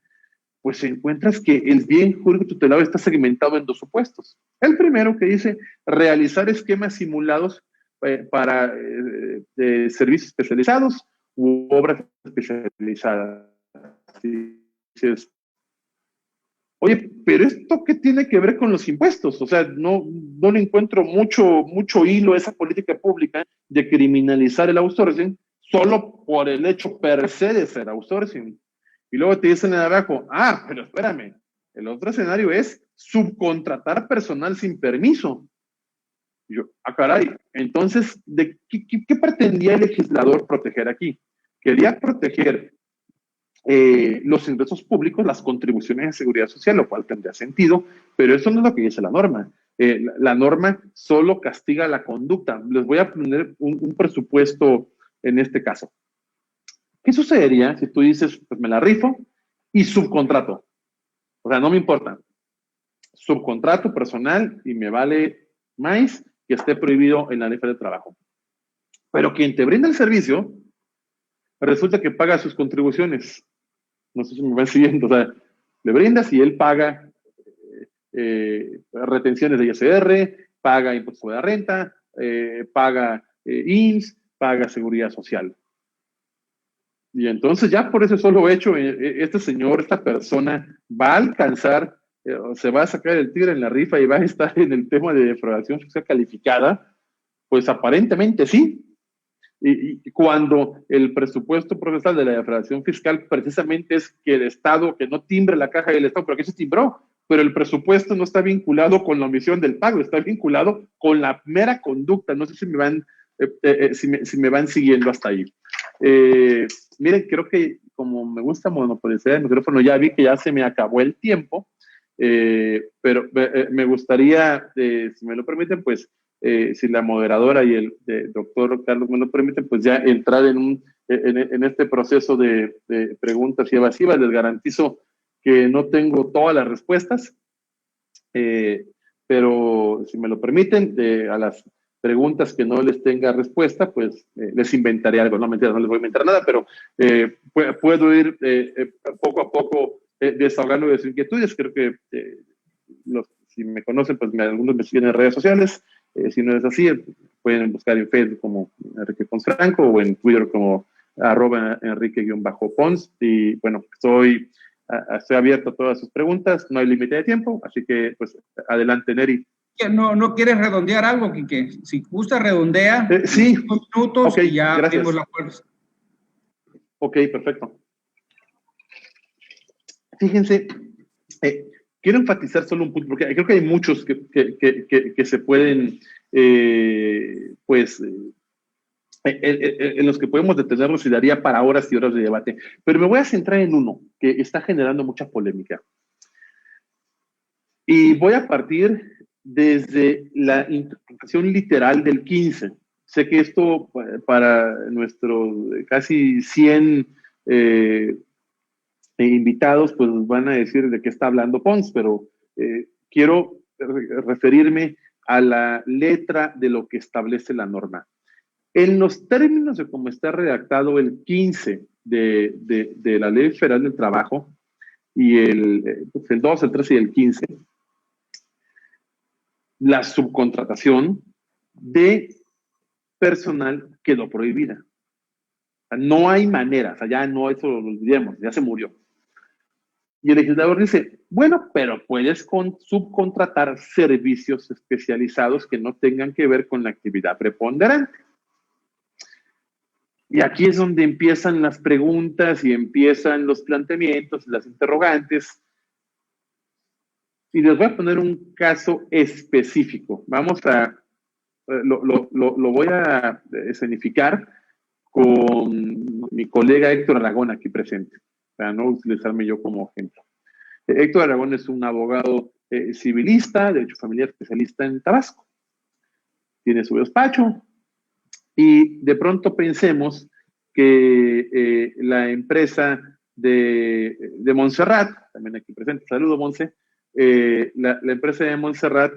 pues encuentras que el bien jurídico tutelado está segmentado en 2 supuestos. El primero que dice realizar esquemas simulados para servicios especializados u obras especializadas. Dices, oye, pero ¿esto qué tiene que ver con los impuestos? O sea, no le encuentro mucho hilo a esa política pública de criminalizar el outsourcing solo por el hecho per se de ser outsourcing. Y luego te dicen en abajo, pero espérame, el otro escenario es subcontratar personal sin permiso. Y yo, caray, entonces, ¿de qué pretendía el legislador proteger aquí? Quería proteger los ingresos públicos, las contribuciones de seguridad social, lo cual tendría sentido, pero eso no es lo que dice la norma. La norma solo castiga la conducta. Les voy a poner un presupuesto en este caso. ¿Qué sucedería si tú dices, pues me la rifo y subcontrato? O sea, no me importa. Subcontrato personal y me vale más que esté prohibido en la ley de trabajo. Pero quien te brinda el servicio, resulta que paga sus contribuciones. No sé si me van siguiendo. O sea, le brindas y él paga retenciones de ISR, paga impuestos sobre la renta, paga IMSS, paga seguridad social. Y entonces ya por ese solo hecho, este señor, esta persona va a alcanzar, se va a sacar el tigre en la rifa y va a estar en el tema de defraudación fiscal calificada, pues aparentemente sí. Y cuando el presupuesto procesal de la defraudación fiscal precisamente es que el Estado, que no timbre la caja del Estado, pero aquí se timbró, pero el presupuesto no está vinculado con la omisión del pago, está vinculado con la mera conducta. No sé si me van, si me van siguiendo hasta ahí. Miren, creo que como me gusta monopolizar el micrófono, ya vi que ya se me acabó el tiempo, pero me gustaría, si me lo permiten, pues, si la moderadora y el doctor Carlos me lo permiten, pues ya entrar en este proceso de preguntas y evasivas. Les garantizo que no tengo todas las respuestas, pero si me lo permiten, a las preguntas que no les tenga respuesta, pues les inventaré algo. No, mentira, no les voy a inventar nada, pero puedo ir poco a poco desahogando de sus inquietudes. Creo que si me conocen, pues algunos me siguen en redes sociales. Si no es así, pueden buscar en Facebook como Enrique Pons Franco o en Twitter como @Enrique_Pons. Y bueno, estoy abierto a todas sus preguntas, no hay límite de tiempo, así que pues adelante, Neri. ¿No quieres redondear algo, Quique? Si gusta, redondea. Sí. 5 minutos okay, y ya abrimos la puerta. Ok, perfecto. Fíjense, quiero enfatizar solo un punto, porque creo que hay muchos que se pueden, en los que podemos detenernos y daría para horas y horas de debate. Pero me voy a centrar en uno que está generando mucha polémica. Y voy a partir desde la interpretación literal del 15. Sé que esto para nuestros casi 100 invitados, pues van a decir de qué está hablando Pons, pero quiero referirme a la letra de lo que establece la norma. En los términos de cómo está redactado el 15 de la Ley Federal del Trabajo, y el 2, el 13 y el 15, la subcontratación de personal quedó prohibida. sea, no hay manera, o sea, ya no, eso lo olvidemos, ya se murió. Y el legislador dice, bueno, pero puedes subcontratar servicios especializados que no tengan que ver con la actividad preponderante. Y aquí es donde empiezan las preguntas y empiezan los planteamientos, las interrogantes. Y les voy a poner un caso específico. Vamos a, lo voy a escenificar con mi colega Héctor Aragón aquí presente, para no utilizarme yo como ejemplo. Héctor Aragón es un abogado civilista, derecho familiar especialista en Tabasco. Tiene su despacho y de pronto pensemos que la empresa de Montserrat, también aquí presente, saludo Monse, la empresa de Montserrat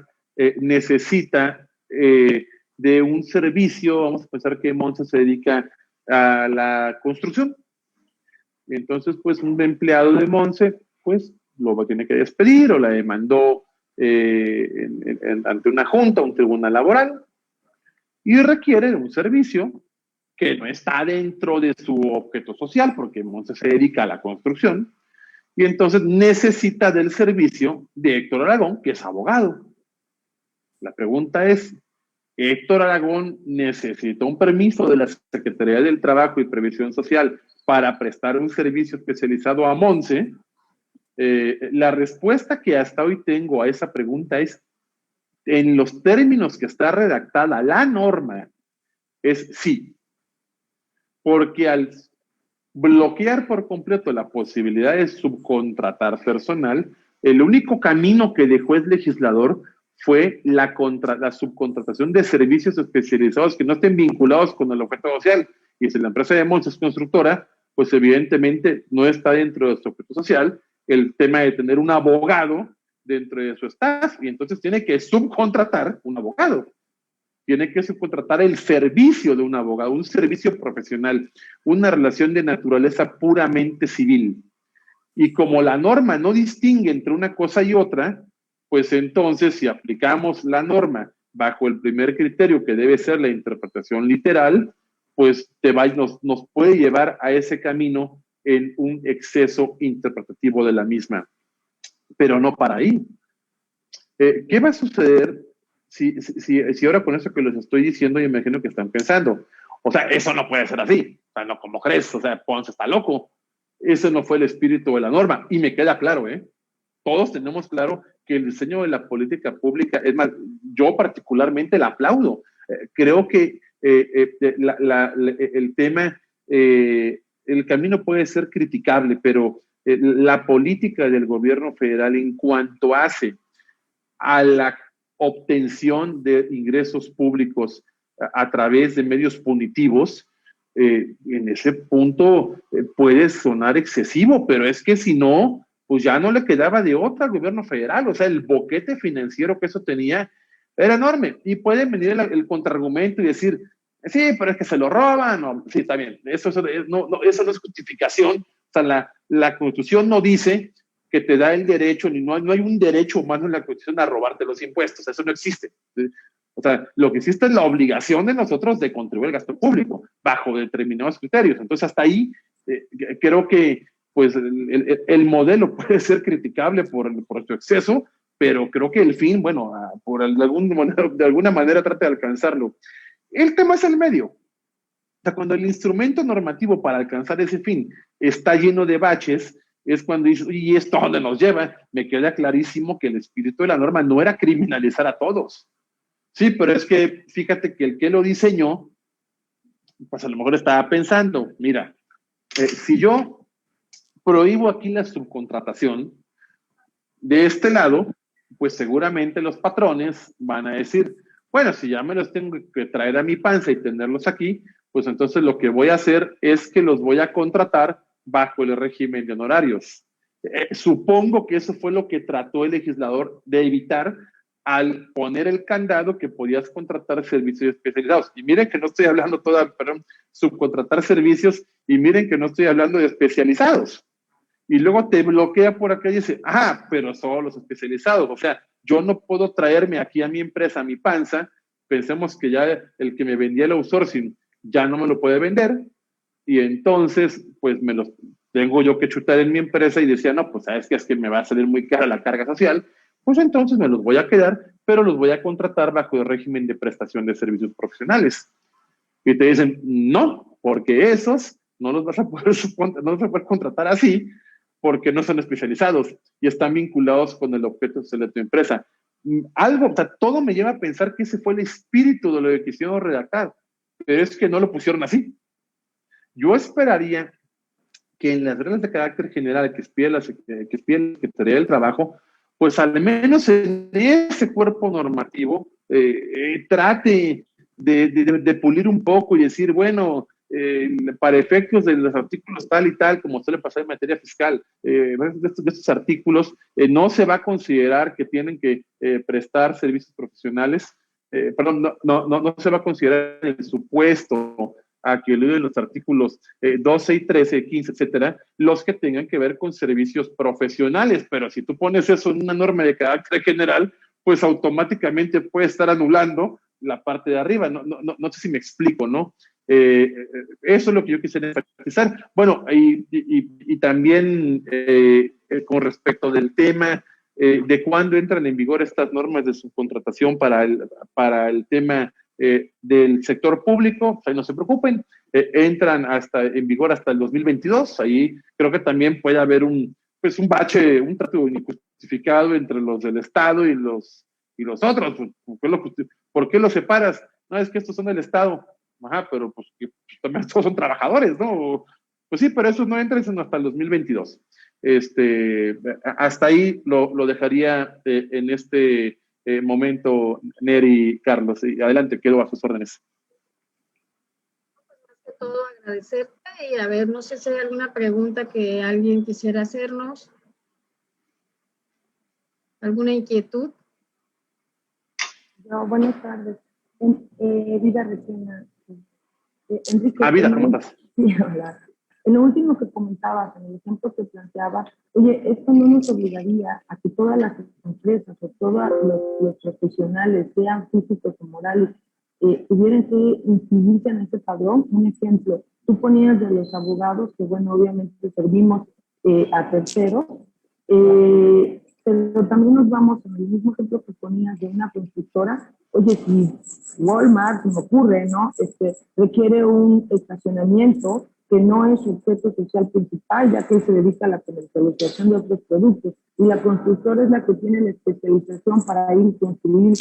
necesita de un servicio, vamos a pensar que Monse se dedica a la construcción. Entonces, pues un empleado de Monse, pues lo va a tener que despedir o la demandó ante una junta, un tribunal laboral, y requiere un servicio que no está dentro de su objeto social, porque Monse se dedica a la construcción, y entonces necesita del servicio de Héctor Aragón, que es abogado. La pregunta es, ¿Héctor Aragón necesita un permiso de la Secretaría del Trabajo y Previsión Social para prestar un servicio especializado a Monse? La respuesta que hasta hoy tengo a esa pregunta es, en los términos que está redactada la norma, es sí. Porque al bloquear por completo la posibilidad de subcontratar personal, el único camino que dejó el legislador fue la subcontratación de servicios especializados que no estén vinculados con el objeto social. Y si la empresa de Monse es constructora, pues evidentemente no está dentro de su objeto social el tema de tener un abogado dentro de su staff, y entonces tiene que subcontratar un abogado. Tiene que subcontratar el servicio de un abogado, un servicio profesional, una relación de naturaleza puramente civil. Y como la norma no distingue entre una cosa y otra, pues entonces si aplicamos la norma bajo el primer criterio, que debe ser la interpretación literal, pues nos puede llevar a ese camino en un exceso interpretativo de la misma. Pero no para ahí. ¿Qué va a suceder si ahora con eso que les estoy diciendo, yo imagino que están pensando? O sea, eso no puede ser así. O sea, no, ¿cómo crees? O sea, Ponce está loco. Ese no fue el espíritu de la norma. Y me queda claro, todos tenemos claro que el diseño de la política pública, es más, yo particularmente la aplaudo. Creo que el tema, el camino puede ser criticable, pero la política del gobierno federal en cuanto hace a la obtención de ingresos públicos a través de medios punitivos, en ese punto puede sonar excesivo, pero es que si no, pues ya no le quedaba de otra al gobierno federal. O sea, el boquete financiero que eso tenía era enorme. Y puede venir el contraargumento y decir, sí, pero es que se lo roban. O, sí, está bien, eso no es justificación. O sea, la Constitución no dice que te da el derecho, no hay un derecho humano en la Constitución a robarte los impuestos. Eso no existe. O sea, lo que existe es la obligación de nosotros de contribuir al gasto público bajo determinados criterios. Entonces, hasta ahí creo que pues el modelo puede ser criticable por su exceso, pero creo que el fin, bueno, de alguna manera trata de alcanzarlo. El tema es el medio. O sea, cuando el instrumento normativo para alcanzar ese fin está lleno de baches, es cuando dices, ¿y esto a dónde nos lleva? Me queda clarísimo que el espíritu de la norma no era criminalizar a todos. Sí, pero es que fíjate que el que lo diseñó, pues a lo mejor estaba pensando, mira, si yo prohíbo aquí la subcontratación, de este lado, pues seguramente los patrones van a decir, bueno, si ya me los tengo que traer a mi panza y tenerlos aquí, pues entonces lo que voy a hacer es que los voy a contratar bajo el régimen de honorarios. Supongo que eso fue lo que trató el legislador de evitar al poner el candado que podías contratar servicios especializados. Y miren que no estoy hablando subcontratar servicios, y miren que no estoy hablando de especializados. Y luego te bloquea por acá y dice, pero solo los especializados. O sea, yo no puedo traerme aquí a mi empresa, a mi panza. Pensemos que ya el que me vendía el outsourcing ya no me lo puede vender. y entonces, pues me los tengo yo que chutar en mi empresa y decía, no, pues sabes que es que me va a salir muy cara la carga social, pues entonces me los voy a quedar, pero los voy a contratar bajo el régimen de prestación de servicios profesionales. Y te dicen, no, porque esos no los vas a poder, no los vas a poder contratar así, porque no son especializados y están vinculados con el objeto social de tu empresa. Algo, o sea, todo me lleva a pensar que ese fue el espíritu de lo que quisieron redactar, pero es que no lo pusieron así. Yo esperaría que en las reglas de carácter general que expide la Secretaría del Trabajo, pues al menos en ese cuerpo normativo trate de pulir un poco y decir, bueno, para efectos de los artículos tal y tal, como suele pasar en materia fiscal, de estos artículos, no se va a considerar que tienen que prestar servicios profesionales, perdón, no se va a considerar el supuesto a que olviden los artículos 12 y 13, 15, etcétera, los que tengan que ver con servicios profesionales. Pero si tú pones eso en una norma de carácter general, pues automáticamente puede estar anulando la parte de arriba. No sé si me explico, ¿no? Eso es lo que yo quisiera enfatizar. Bueno, y también con respecto del tema de cuándo entran en vigor estas normas de subcontratación para el tema del sector público, pues ahí no se preocupen, entran en vigor hasta el 2022, ahí creo que también puede haber un bache, un trato injustificado entre los del Estado y los otros. ¿Por qué los separas? No, es que estos son del Estado. Ajá, pero pues también todos son trabajadores, ¿no? Pues sí, pero esos no entran sino hasta el 2022. Hasta ahí lo dejaría en este momento, Neri, Carlos. Y adelante, quedo a sus órdenes. Más que todo, agradecerte y a ver, no sé si hay alguna pregunta que alguien quisiera hacernos. ¿Alguna inquietud? Yo, buenas tardes. Vida Regina. Enrique. Vida, ¿cómo estás? Sí, hola. En lo último que comentabas, en el ejemplo que planteabas, oye, esto no nos obligaría a que todas las empresas o todos los profesionales, sean físicos o morales, tuvieran que inscribirse en ese padrón. Un ejemplo, tú ponías de los abogados, que bueno, obviamente servimos a terceros, pero también nos vamos en el mismo ejemplo que ponías de una constructora. Oye, si Walmart, se me ocurre, ¿no? Requiere un estacionamiento que no es su objeto social principal, ya que se dedica a la comercialización de otros productos, y la constructora es la que tiene la especialización para ir y construir,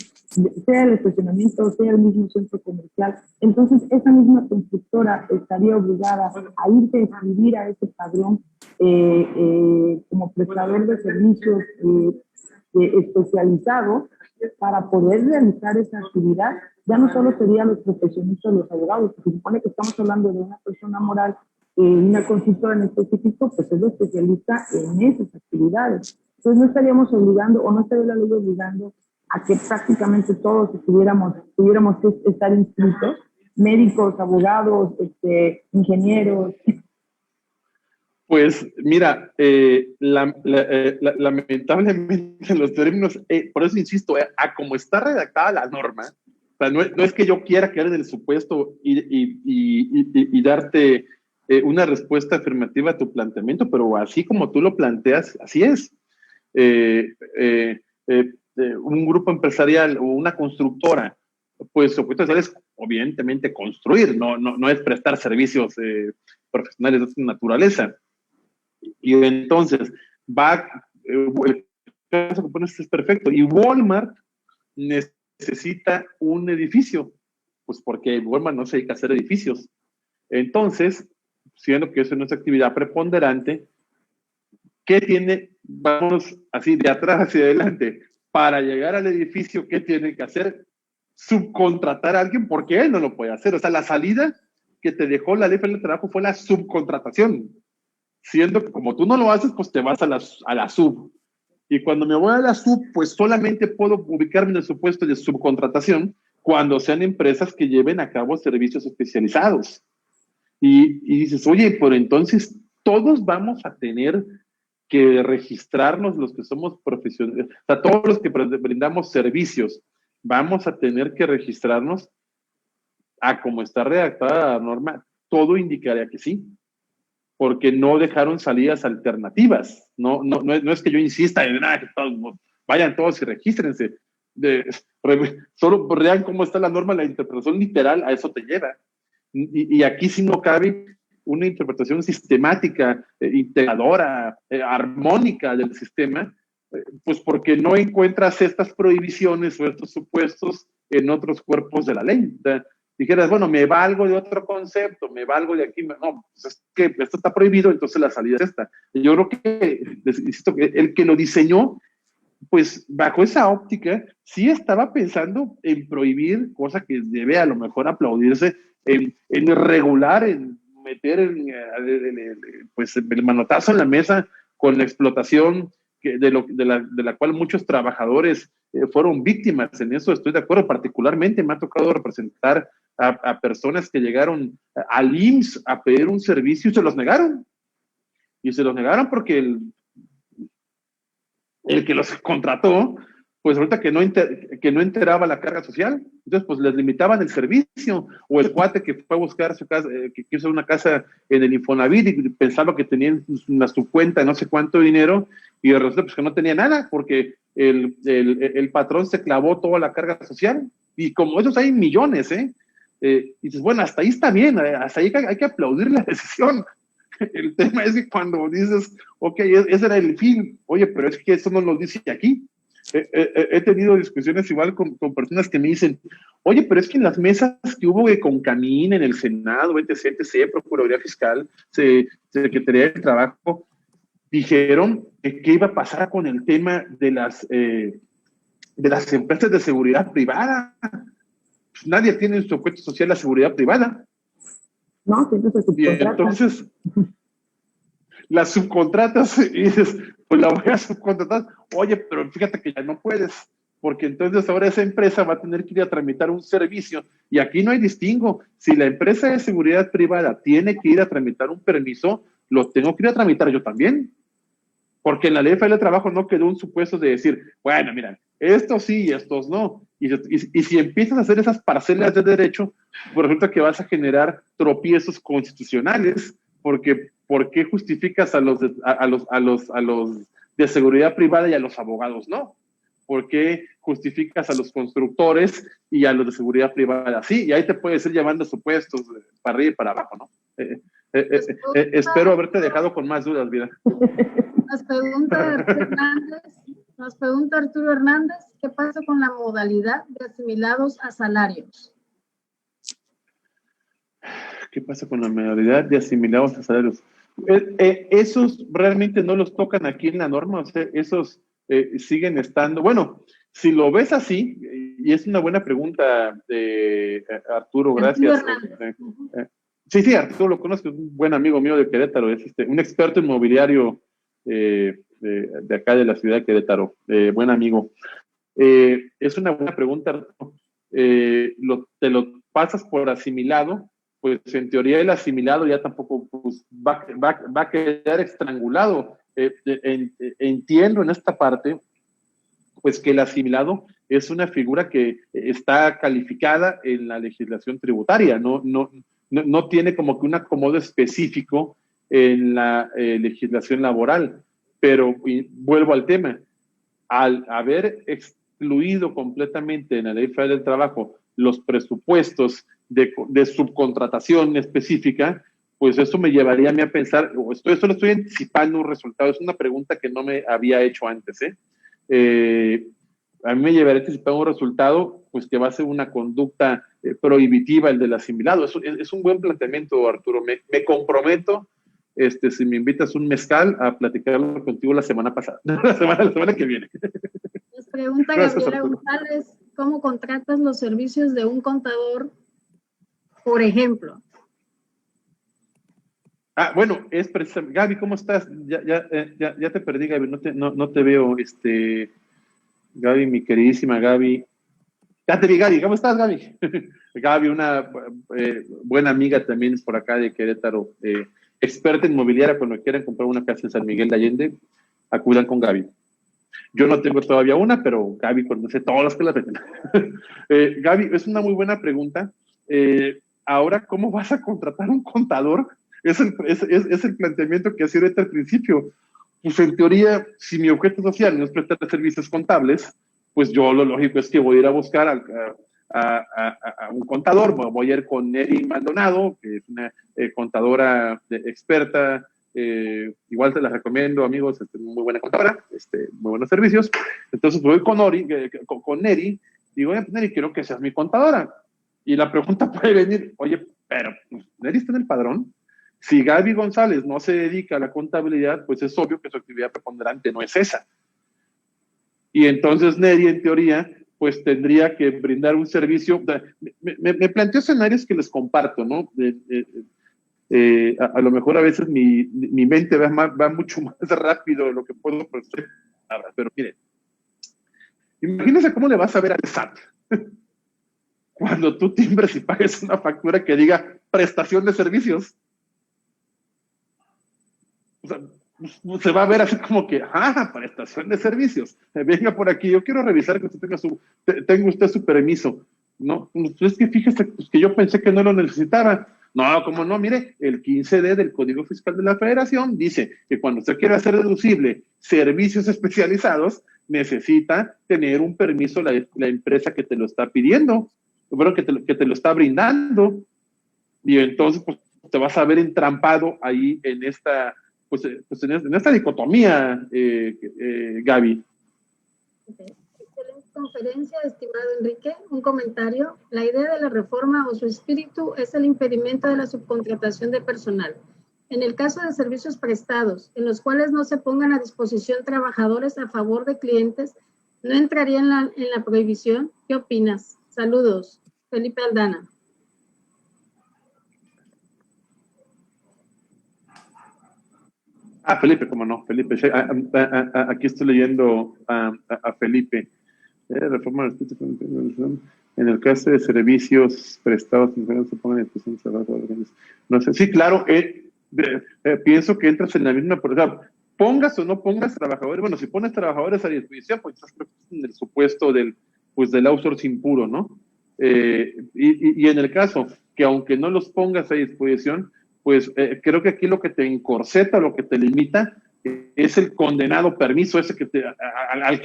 sea el estacionamiento, sea el mismo centro comercial. Entonces, esa misma constructora estaría obligada a irse a inscribir a ese padrón como prestador de servicios especializado para poder realizar esa actividad. Ya no solo serían los profesionistas, los abogados, se supone que estamos hablando de una persona moral, una consultora en específico, pues es especialista en esas actividades. Entonces no estaríamos obligando, o no estaría la ley obligando a que prácticamente todos tuviéramos que estar inscritos, médicos, abogados, ingenieros. Pues mira, lamentablemente los términos, por eso insisto, a como está redactada la norma, o sea, no es que yo quiera quedar en el supuesto y darte una respuesta afirmativa a tu planteamiento, pero así como tú lo planteas, así es. Un grupo empresarial o una constructora, pues su objeto social es evidentemente construir, no es prestar servicios profesionales de esta naturaleza. Y entonces el caso que pones es perfecto, y Walmart necesita un edificio, pues porque Walmart no se dedica a hacer edificios. Entonces, siendo que eso no es actividad preponderante, ¿qué tiene? Vamos así de atrás hacia adelante. Para llegar al edificio, ¿qué tiene que hacer? Subcontratar a alguien, porque él no lo puede hacer. O sea, la salida que te dejó la ley federal del trabajo fue la subcontratación. Siendo que como tú no lo haces, pues te vas a la sub. Y cuando me voy a la sub, pues solamente puedo ubicarme en el supuesto de subcontratación cuando sean empresas que lleven a cabo servicios especializados. Y dices, oye, pero entonces todos vamos a tener que registrarnos, los que somos profesionales, o sea, todos los que brindamos servicios, vamos a tener que registrarnos a como está redactada la norma. todo indicaría que sí, porque no dejaron salidas alternativas. No es que yo insista en nada, que todos, vayan todos y regístrense. Solo vean cómo está la norma, la interpretación literal, a eso te lleva. Y aquí sí no cabe una interpretación sistemática, integradora, armónica del sistema, pues porque no encuentras estas prohibiciones o estos supuestos en otros cuerpos de la ley. Dijeras, bueno, me valgo de otro concepto, me valgo de aquí, no, pues es que esto está prohibido, entonces la salida es esta. Yo creo que, insisto, el que lo diseñó, pues bajo esa óptica, sí estaba pensando en prohibir, cosa que debe a lo mejor aplaudirse, en regular, en meter pues el manotazo en la mesa con la explotación de la cual muchos trabajadores fueron víctimas. En eso estoy de acuerdo. Particularmente me ha tocado representar a personas que llegaron al IMSS a pedir un servicio y se los negaron. Y se los negaron porque el que los contrató, pues resulta que no enteraba la carga social. Entonces, pues les limitaban el servicio. O el cuate que fue a buscar su casa, que quiso una casa en el Infonavit y pensaba que tenían su cuenta no sé cuánto dinero, y resulta pues que no tenía nada, porque el patrón se clavó toda la carga social. Y como esos hay millones, y dices, bueno, hasta ahí está bien, hasta ahí hay que aplaudir la decisión. El tema es que cuando dices, ok, ese era el fin, oye, pero es que eso no lo dice aquí. He tenido discusiones igual con personas que me dicen, oye, pero es que en las mesas que hubo de Concamín, en el Senado, etc., Procuraduría Fiscal, Secretaría de Trabajo, dijeron que qué iba a pasar con el tema de las empresas de seguridad privada. Pues nadie tiene en su objeto social la seguridad privada. No, siempre se subcontrata. Y entonces, las subcontratas, y dices, pues la voy a subcontratar. Oye, pero fíjate que ya no puedes, porque entonces ahora esa empresa va a tener que ir a tramitar un servicio, y aquí no hay distingo. Si la empresa de seguridad privada tiene que ir a tramitar un permiso, lo tengo que ir a tramitar yo también. Porque en la Ley Federal de Trabajo no quedó un supuesto de decir, bueno, mira, estos sí y estos no. Y si empiezas a hacer esas parcelas de derecho, pues resulta que vas a generar tropiezos constitucionales, porque ¿por qué justificas a los de seguridad privada y a los abogados no? ¿Por qué justificas a los constructores y a los de seguridad privada? Sí, y ahí te puedes ir llevando supuestos para arriba y para abajo, ¿no? Espero haberte dejado con más dudas, vida. Nos pregunta Arturo Hernández, ¿qué pasa con la modalidad de asimilados a salarios? ¿Qué pasa con la modalidad de asimilados a salarios? Esos realmente no los tocan aquí en la norma, o sea, esos siguen estando. Bueno, si lo ves así, y es una buena pregunta de Arturo, gracias. Sí, Arturo lo conozco, es un buen amigo mío de Querétaro, es un experto inmobiliario de acá de la ciudad de Querétaro, buen amigo. Es una buena pregunta, Arturo. Te lo pasas por asimilado, pues en teoría el asimilado ya tampoco pues, va a quedar estrangulado. Entiendo en esta parte, pues que el asimilado es una figura que está calificada en la legislación tributaria, no tiene como que un acomodo específico en la legislación laboral. Pero vuelvo al tema, al haber excluido completamente en la Ley Federal del Trabajo los presupuestos de subcontratación específica, pues eso me llevaría a mí a pensar, esto lo estoy anticipando un resultado, es una pregunta que no me había hecho antes, a mí me llevaría a anticipar un resultado, pues que va a ser una conducta prohibitiva el del asimilado. Es un buen planteamiento, Arturo. Me comprometo, si me invitas un mezcal, a platicarlo contigo la semana pasada, la semana que viene. Nos pregunta Gabriela González, ¿cómo contratas los servicios de un contador, por ejemplo? Bueno, es precisamente. Gaby, ¿cómo estás? Ya te perdí, Gaby, no te veo, Gaby, mi queridísima Gaby. Ya te vi, Gaby, ¿cómo estás, Gaby? Gaby, una buena amiga también por acá de Querétaro, experta inmobiliaria. Cuando quieran comprar una casa en San Miguel de Allende, acudan con Gaby. Yo no tengo todavía una, pero Gaby conoce todas las que la tienen. Gaby, es una muy buena pregunta. ahora, ¿cómo vas a contratar un contador? Es el planteamiento que hacía ahorita al principio. Pues en teoría, si mi objeto social no es prestar servicios contables, pues yo lo lógico es que voy a ir a buscar a un contador, voy a ir con Neri Maldonado, que es una contadora experta, igual te la recomiendo, amigos, muy buena contadora, muy buenos servicios. Entonces voy con Neri, digo, pues, Neri, quiero que seas mi contadora. Y la pregunta puede venir, oye, pero pues, Neri está en el padrón. Si Gaby González no se dedica a la contabilidad, pues es obvio que su actividad preponderante no es esa. Y entonces Neri, en teoría, pues tendría que brindar un servicio. Me planteo escenarios que les comparto, ¿no? A lo mejor a veces mi mente va mucho más rápido de lo que puedo procesar. Pero miren, imagínense cómo le vas a ver al SAT cuando tú timbres y pagues una factura que diga prestación de servicios. O sea, se va a ver así como que, prestación de servicios. Venga por aquí, yo quiero revisar que usted tenga usted su permiso. No, es que fíjese pues, que yo pensé que no lo necesitaba. No, como no, mire, el 15D del Código Fiscal de la Federación dice que cuando usted quiere hacer deducible servicios especializados, necesita tener un permiso la empresa que te lo está pidiendo, bueno, que te lo está brindando. Y entonces, pues, te vas a ver entrampado ahí en esta en esta dicotomía, Gaby. Excelente conferencia, estimado Enrique. Un comentario. La idea de la reforma o su espíritu es el impedimento de la subcontratación de personal. En el caso de servicios prestados, en los cuales no se pongan a disposición trabajadores a favor de clientes, ¿no entraría en la prohibición? ¿Qué opinas? Saludos. Felipe Aldana. Felipe, cómo no, Felipe. Aquí estoy leyendo a Felipe. Reforma en el caso de servicios prestados, no se pongan en disposición de trabajo. No sé, sí, claro, pienso que entras en la misma, o sea, pongas o no pongas trabajadores, bueno, si pones trabajadores a disposición, pues estás en el supuesto del outsourcing puro, ¿no? Y en el caso que aunque no los pongas a disposición, pues creo que aquí lo que te encorseta, lo que te limita, es el condenado permiso ese al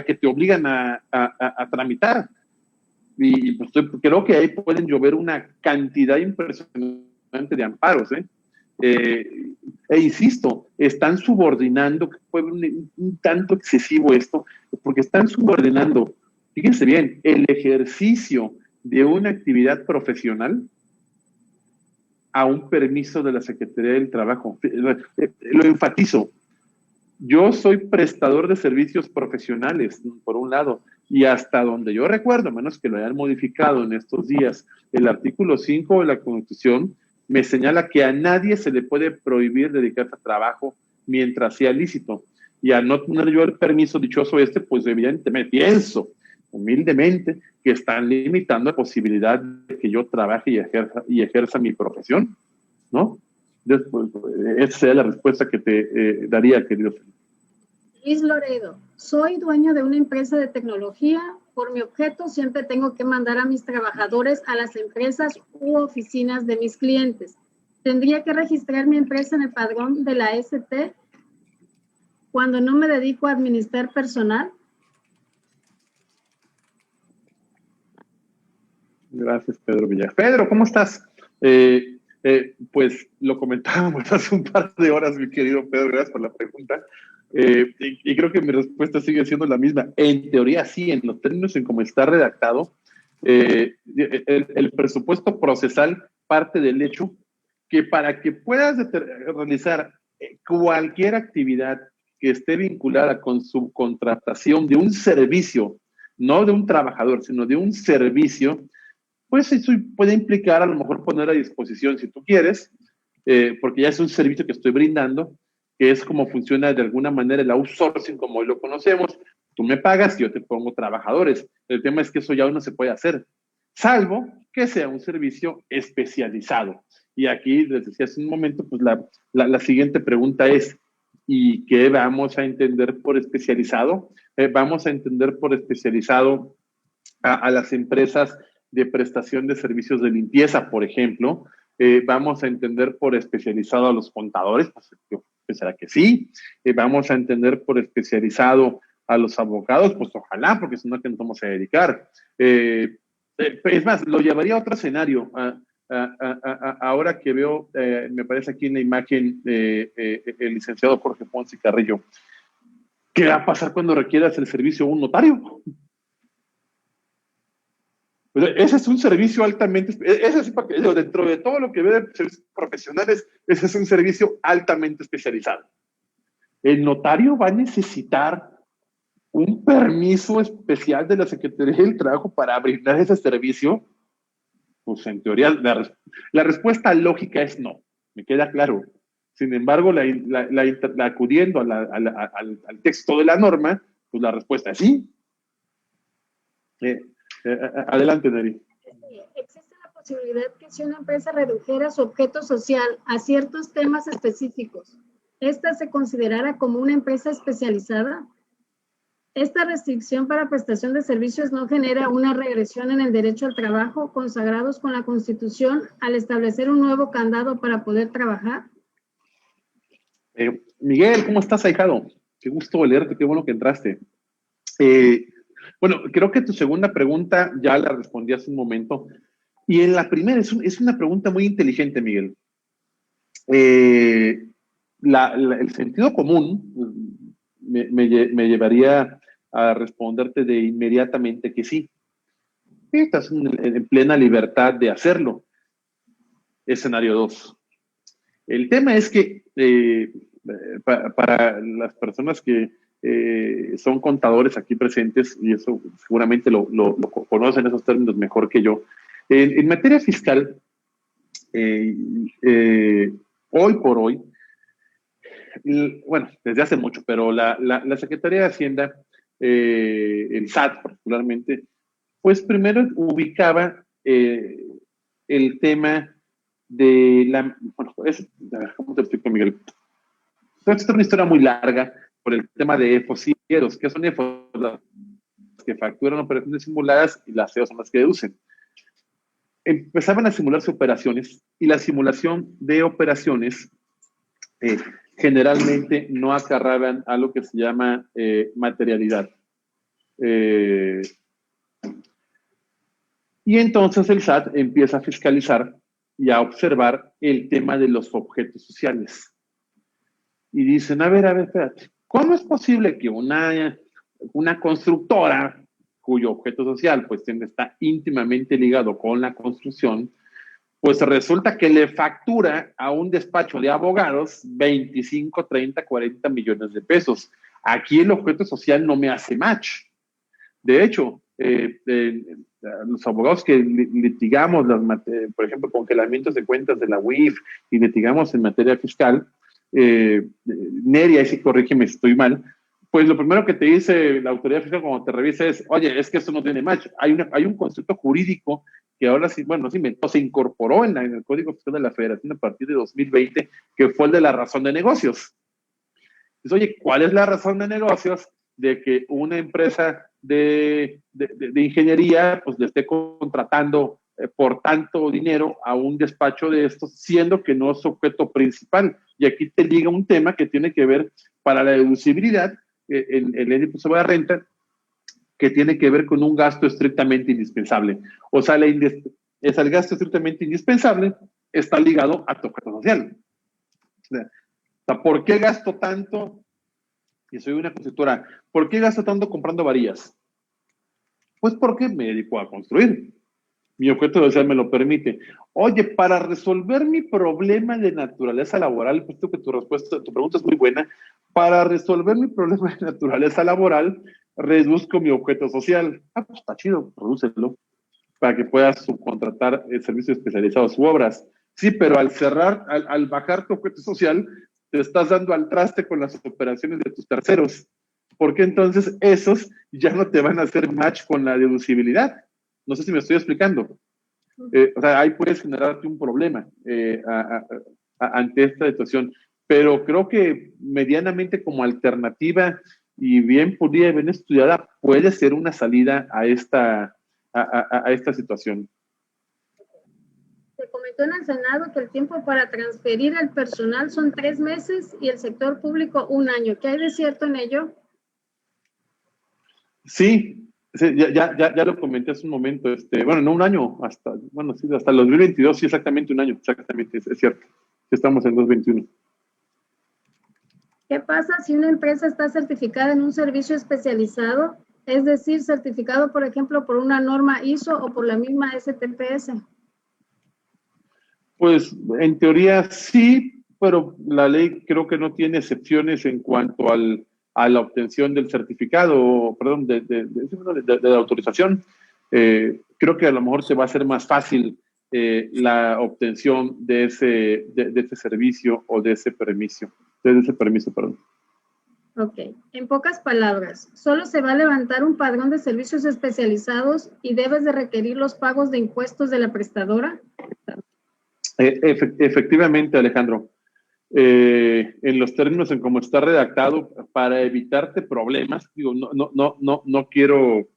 que te obligan a tramitar. Y pues, creo que ahí pueden llover una cantidad impresionante de amparos, insisto, están subordinando, que fue un tanto excesivo esto, porque están subordinando, fíjense bien, el ejercicio de una actividad profesional a un permiso de la Secretaría del Trabajo. Lo enfatizo. Yo soy prestador de servicios profesionales, por un lado, y hasta donde yo recuerdo, a menos que lo hayan modificado en estos días, el artículo 5 de la Constitución me señala que a nadie se le puede prohibir dedicarse a trabajo mientras sea lícito. Y al no tener yo el permiso dichoso pues evidentemente pienso, humildemente, que están limitando la posibilidad de que yo trabaje y ejerza mi profesión, ¿no? Después, esa sería la respuesta que te daría, querido Felipe. Luis Loredo, soy dueño de una empresa de tecnología. Por mi objeto siempre tengo que mandar a mis trabajadores a las empresas u oficinas de mis clientes. ¿Tendría que registrar mi empresa en el padrón de la ST cuando no me dedico a administrar personal? Gracias, Pedro Villar. Pedro, ¿cómo estás? Pues lo comentábamos hace un par de horas, mi querido Pedro, gracias por la pregunta. Y creo que mi respuesta sigue siendo la misma. En teoría, sí, en los términos en cómo está redactado, el presupuesto procesal parte del hecho que para que puedas realizar cualquier actividad que esté vinculada con subcontratación de un servicio, no de un trabajador, sino de un servicio, pues eso puede implicar a lo mejor poner a disposición, si tú quieres, porque ya es un servicio que estoy brindando, que es como funciona de alguna manera el outsourcing, como hoy lo conocemos. Tú me pagas y yo te pongo trabajadores. El tema es que eso ya no se puede hacer, salvo que sea un servicio especializado. Y aquí, les decía hace un momento, pues la siguiente pregunta es, ¿y qué vamos a entender por especializado? Vamos a entender por especializado a las empresas de prestación de servicios de limpieza, por ejemplo. Vamos a entender por especializado a los contadores, pues yo pensará que sí. Vamos a entender por especializado a los abogados, pues ojalá, porque si no, ¿qué nos vamos a dedicar? Es más, lo llevaría a otro escenario. Ahora que veo, me parece aquí en la imagen, el licenciado Jorge Ponce Carrillo, ¿qué va a pasar cuando requieras el servicio de un notario? Ese es un servicio altamente, ese es, dentro de todo lo que ve de servicios profesionales, ese es un servicio altamente especializado. El notario va a necesitar un permiso especial de la Secretaría del Trabajo para brindar ese servicio. Pues en teoría la respuesta lógica es no, me queda claro. Sin embargo, acudiendo al texto de la norma, pues la respuesta es sí. Adelante, Neri. Existe la posibilidad que si una empresa redujera su objeto social a ciertos temas específicos, ¿esta se considerara como una empresa especializada? Esta restricción para prestación de servicios no genera una regresión en el derecho al trabajo consagrados con la Constitución al establecer un nuevo candado para poder trabajar. Miguel, ¿cómo estás, ahijado? Qué gusto leerte, qué bueno que entraste. Bueno, creo que tu segunda pregunta ya la respondí hace un momento. Y en la primera es una pregunta muy inteligente, Miguel. El sentido común me llevaría a responderte de inmediatamente que sí. Estás en plena libertad de hacerlo. Escenario 2. El tema es que para las personas que son contadores aquí presentes, y eso seguramente lo conocen esos términos mejor que yo, en materia fiscal, hoy por hoy, bueno, desde hace mucho, pero la Secretaría de Hacienda, el SAT particularmente, pues primero ubicaba el tema de ¿cómo te explico, Miguel? Esta es una historia muy larga por el tema de EFOS y EROS. ¿Qué son EFOS? Las que facturan operaciones simuladas y las EROS son las que deducen. Empezaban a simularse operaciones y la simulación de operaciones generalmente no acarreaban a lo que se llama materialidad. Y entonces el SAT empieza a fiscalizar y a observar el tema de los objetos sociales. Y dicen, a ver, espérate, ¿cómo es posible que una constructora cuyo objeto social pues está íntimamente ligado con la construcción, pues resulta que le factura a un despacho de abogados 25, 30, 40 millones de pesos? Aquí el objeto social no me hace match. De hecho, los abogados que litigamos, por ejemplo, congelamientos de cuentas de la UIF y litigamos en materia fiscal, Neri, ahí sí corrígeme si estoy mal, pues lo primero que te dice la autoridad fiscal cuando te revisa es, oye, es que eso no tiene match. Hay un concepto jurídico que ahora sí, bueno, no se inventó, se incorporó en el Código Fiscal de la Federación a partir de 2020, que fue el de la razón de negocios. Entonces, oye, ¿cuál es la razón de negocios de que una empresa de ingeniería pues le esté contratando por tanto dinero a un despacho de estos, siendo que no es su objeto principal? Y aquí te liga un tema que tiene que ver para la deducibilidad, el impuesto sobre la renta, que tiene que ver con un gasto estrictamente indispensable. O sea, el gasto estrictamente indispensable está ligado a tu objeto social. O sea, ¿por qué gasto tanto? Y soy una constructora. ¿Por qué gasto tanto comprando varillas? Pues porque me dedico a construir. Mi objeto social me lo permite. Oye, para resolver mi problema de naturaleza laboral, puesto que tu pregunta es muy buena, para resolver mi problema de naturaleza laboral, reduzco mi objeto social. Pues está chido, redúcelo, para que puedas subcontratar servicios especializados u obras. Sí, pero al bajar tu objeto social, te estás dando al traste con las operaciones de tus terceros, porque entonces esos ya no te van a hacer match con la deducibilidad. No sé si me estoy explicando. O sea, ahí puedes generarte un problema ante esta situación. Pero creo que medianamente como alternativa y bien pulida y bien estudiada, puede ser una salida a a esta situación. Se comentó en el Senado que el tiempo para transferir el personal son 3 meses y el sector público 1 año. ¿Qué hay de cierto en ello? Sí, ya lo comenté hace un momento. Bueno, no 1 año, hasta el 2022, sí, exactamente 1 año, exactamente, es cierto. Estamos en 2021. ¿Qué pasa si una empresa está certificada en un servicio especializado? Es decir, certificado, por ejemplo, por una norma ISO o por la misma STPS. Pues en teoría sí, pero la ley creo que no tiene excepciones en cuanto a la obtención del certificado, perdón, de la autorización. Creo que a lo mejor se va a hacer más fácil la obtención de ese servicio o de ese permiso, perdón. Ok, en pocas palabras, solo se va a levantar un padrón de servicios especializados y debes de requerir los pagos de impuestos de la prestadora. Efectivamente, Alejandro. En los términos en cómo está redactado, para evitarte problemas, digo, no quiero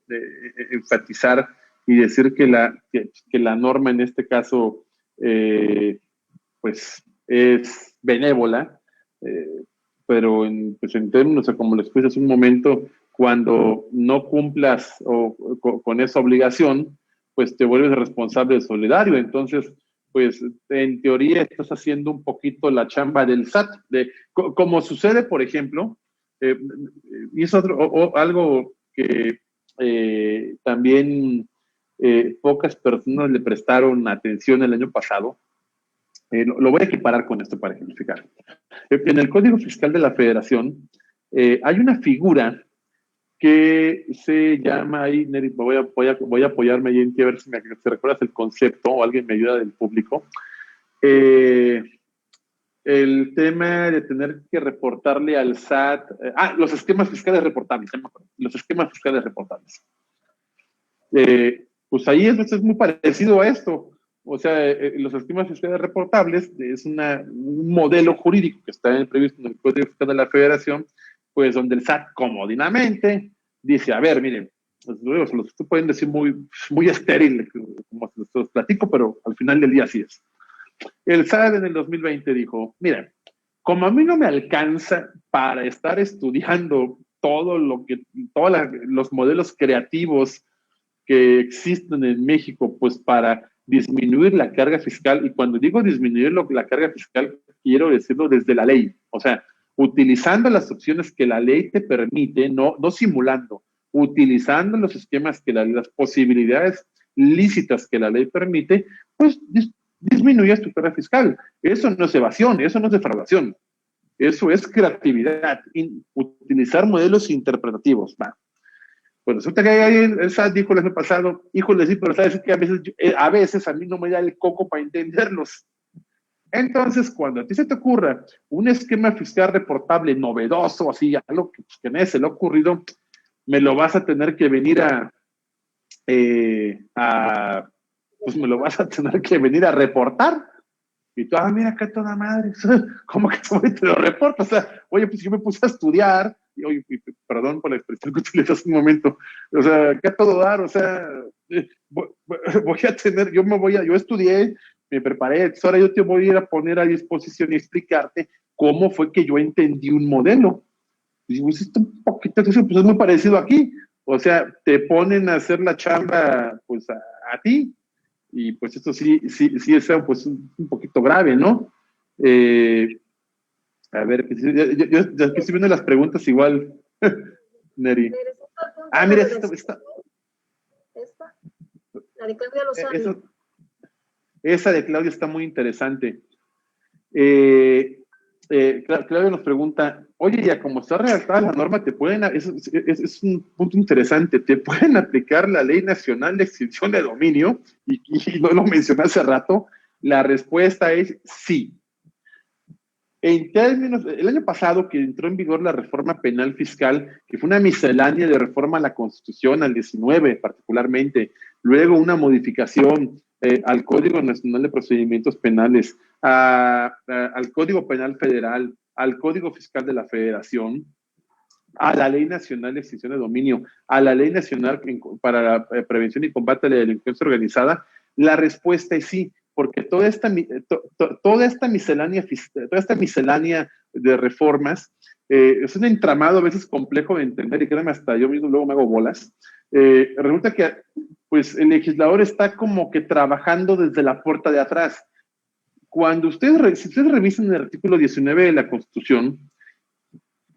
enfatizar y decir que la norma en este caso pues es benévola, pero en términos, como les puse hace un momento, cuando no cumplas con esa obligación, pues te vuelves responsable de solidario. Entonces, pues en teoría estás haciendo un poquito la chamba del SAT, como sucede, por ejemplo, y es algo que también pocas personas le prestaron atención el año pasado. Lo voy a equiparar con esto para ejemplificar. En el Código Fiscal de la Federación hay una figura que se llama ahí, Neri, voy a apoyarme ahí en ti a ver si te recuerdas el concepto o alguien me ayuda del público. El tema de tener que reportarle al SAT, los esquemas fiscales reportables, los esquemas fiscales reportables. Pues ahí es muy parecido a esto. O sea, los esquemas fiscales reportables es un modelo jurídico que está previsto en el Código Fiscal de la Federación, pues donde el SAT comodinamente dice, a ver, miren, los pueden decir muy estéril, como se los platico, pero al final del día así es. El SAT en el 2020 dijo, miren, como a mí no me alcanza para estar estudiando todos los modelos creativos que existen en México, pues para disminuir la carga fiscal, y cuando digo disminuir la carga fiscal, quiero decirlo desde la ley, o sea, utilizando las opciones que la ley te permite, no simulando, utilizando los esquemas las posibilidades lícitas que la ley permite, pues disminuyes tu carga fiscal. Eso no es evasión, eso no es defraudación, eso es creatividad, utilizar modelos interpretativos. Pues resulta que el SAT dijo el año pasado, híjole, sí, pero sabes que a veces a mí no me da el coco para entenderlos. Entonces, cuando a ti se te ocurra un esquema fiscal reportable novedoso, así, algo que a nadie se le ha ocurrido, me lo vas a tener que venir pues me lo vas a tener que venir a reportar. Y tú, mira acá toda madre, ¿cómo que te lo reporto? O sea, oye, pues yo me puse a estudiar, y oye, perdón por la expresión que utilizas hace un momento, o sea, ¿qué a todo dar? O sea, voy a tener, yo estudié, me preparé, ahora yo te voy a ir a poner a disposición y explicarte cómo fue que yo entendí un modelo. Y digo, pues esto un poquito, pues es muy parecido aquí, o sea, te ponen a hacer la chamba, pues a ti. Y pues esto sí es pues, un poquito grave, ¿no? A ver, yo estoy viendo las preguntas igual, Neri. Mira, esta. La de Claudia Lozano. Esa de Claudia está muy interesante. Claudia nos pregunta, oye, ya como está redactada la norma, es un punto interesante, ¿te pueden aplicar la Ley Nacional de Extinción de Dominio? Y no lo mencioné hace rato. La respuesta es sí. En términos, el año pasado que entró en vigor la reforma penal fiscal, que fue una miscelánea de reforma a la Constitución, al 19 particularmente, luego una modificación al Código Nacional de Procedimientos Penales, al Código Penal Federal, al Código Fiscal de la Federación, a la Ley Nacional de Extinción de Dominio, a la Ley Nacional para la Prevención y Combate a la Delincuencia Organizada? La respuesta es sí, porque toda esta miscelánea de reformas es un entramado a veces complejo de entender, y créanme, hasta yo mismo luego me hago bolas. Resulta que pues, el legislador está como que trabajando desde la puerta de atrás. Si ustedes revisan el artículo 19 de la Constitución,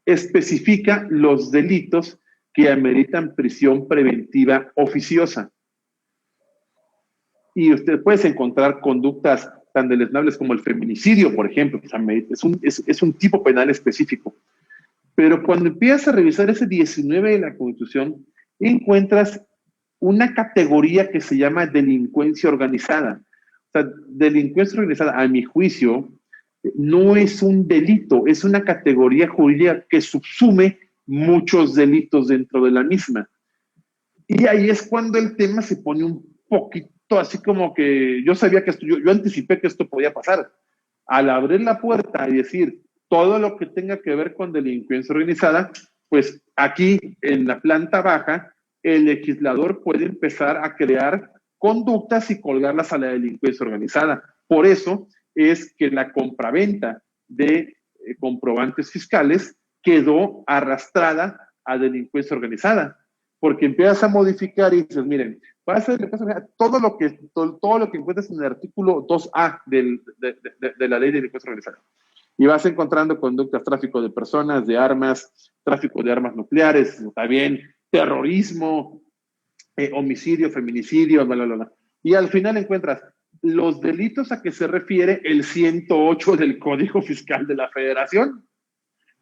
especifica los delitos que ameritan prisión preventiva oficiosa. Y usted puede encontrar conductas tan deleznables como el feminicidio, por ejemplo, que es un tipo penal específico. Pero cuando empiezas a revisar ese 19 de la Constitución, encuentras una categoría que se llama delincuencia organizada. O sea, delincuencia organizada, a mi juicio, no es un delito, es una categoría jurídica que subsume muchos delitos dentro de la misma. Y ahí es cuando el tema se pone un poquito así como que yo sabía que esto, yo anticipé que esto podía pasar. Al abrir la puerta y decir todo lo que tenga que ver con delincuencia organizada, pues aquí en la planta baja, el legislador puede empezar a crear conductas y colgarlas a la delincuencia organizada. Por eso es que la compraventa de comprobantes fiscales quedó arrastrada a delincuencia organizada, porque empiezas a modificar y dices, miren, todo lo que encuentras en el artículo 2A de la ley de delincuencia organizada. Y vas encontrando conductas, tráfico de personas, de armas, tráfico de armas nucleares, también terrorismo, homicidio, feminicidio, bla, bla, bla. Y al final encuentras los delitos a que se refiere el 108 del Código Fiscal de la Federación.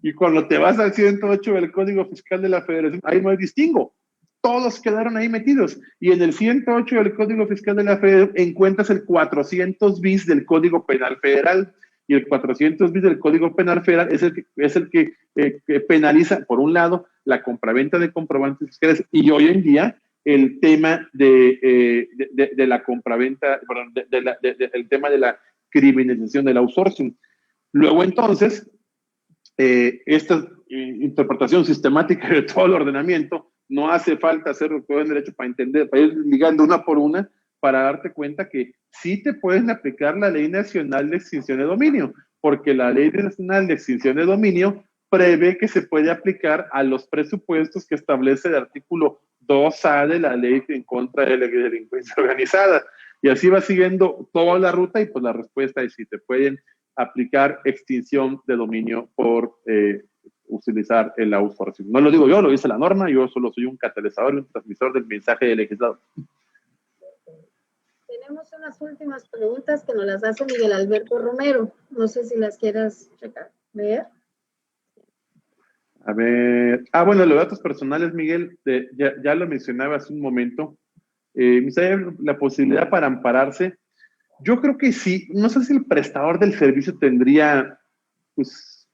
Y cuando te vas al 108 del Código Fiscal de la Federación, ahí no hay distingo. Todos quedaron ahí metidos. Y en el 108 del Código Fiscal de la Federación encuentras el 400 bis del Código Penal Federal. Y el 400 bis del Código Penal Federal es el que penaliza, por un lado, la compraventa de comprobantes fiscales. Y hoy en día, el tema de la compraventa, perdón, el tema de la criminalización del outsourcing. Luego, entonces, esta interpretación sistemática de todo el ordenamiento, no hace falta hacer todo en derecho para entender, para ir ligando una por una, para darte cuenta que sí te pueden aplicar la Ley Nacional de Extinción de Dominio, porque la Ley Nacional de Extinción de Dominio prevé que se puede aplicar a los presupuestos que establece el artículo 2A de la Ley en contra de la delincuencia organizada. Y así va siguiendo toda la ruta, y pues la respuesta es si te pueden aplicar extinción de dominio por utilizar el outsourcing. No lo digo yo, lo dice la norma, yo solo soy un catalizador y un transmisor del mensaje del legislador. Tenemos unas últimas preguntas que nos las hace Miguel Alberto Romero. No sé si las quieras checar, ver. A ver, bueno, los datos personales, Miguel, ya lo mencionaba hace un momento. La posibilidad para ampararse, yo creo que sí. No sé si el prestador del servicio tendría, pues,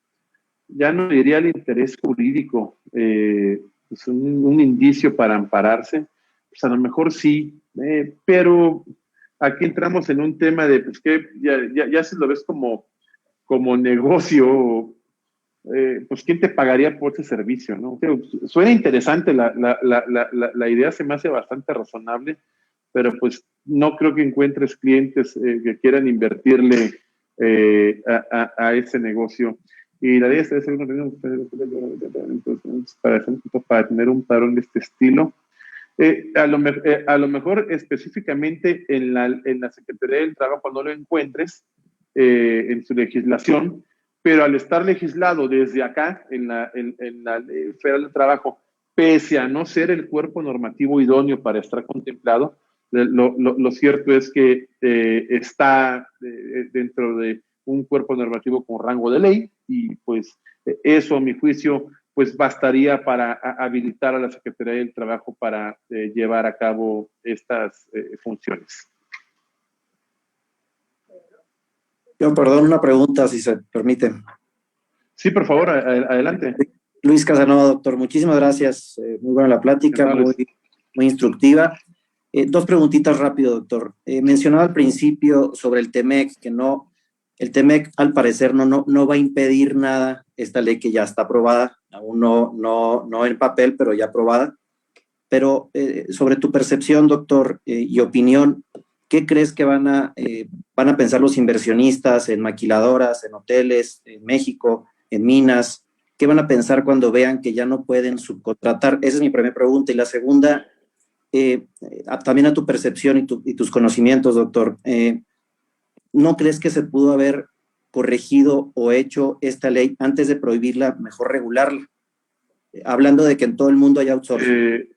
ya no diría el interés jurídico, pues un indicio para ampararse. Pues a lo mejor sí, pero aquí entramos en un tema de, pues que ya si lo ves como negocio, pues ¿quién te pagaría por ese servicio, no? Suena interesante, la idea se me hace bastante razonable, pero pues no creo que encuentres clientes que quieran invertirle a ese negocio. Y la idea es hacer para tener un padrón de este estilo. A lo mejor específicamente en la Secretaría del Trabajo no lo encuentres en su legislación, pero al estar legislado desde acá en la Ley Federal del Trabajo, pese a no ser el cuerpo normativo idóneo para estar contemplado, lo cierto es que está dentro de un cuerpo normativo con rango de ley, y pues eso, a mi juicio, pues bastaría para habilitar a la Secretaría del Trabajo para llevar a cabo estas funciones. Yo, perdón, una pregunta, si se permite. Sí, por favor, adelante. Luis Casanova, doctor, muchísimas gracias. Muy buena la plática, muy instructiva. Dos preguntitas rápido, doctor. Mencionaba al principio sobre el TEMEC, que el TEMEC al parecer no va a impedir nada, esta ley que ya está aprobada, aún no en papel, pero ya aprobada. Pero sobre tu percepción, doctor, y opinión, ¿qué crees que van a pensar los inversionistas en maquiladoras, en hoteles, en México, en minas? ¿Qué van a pensar cuando vean que ya no pueden subcontratar? Esa es mi primera pregunta. Y la segunda, también a tu percepción y tus conocimientos, doctor, ¿no crees que se pudo haber corregido o hecho esta ley antes de prohibirla, mejor regularla? Hablando de que en todo el mundo hay outsourcing.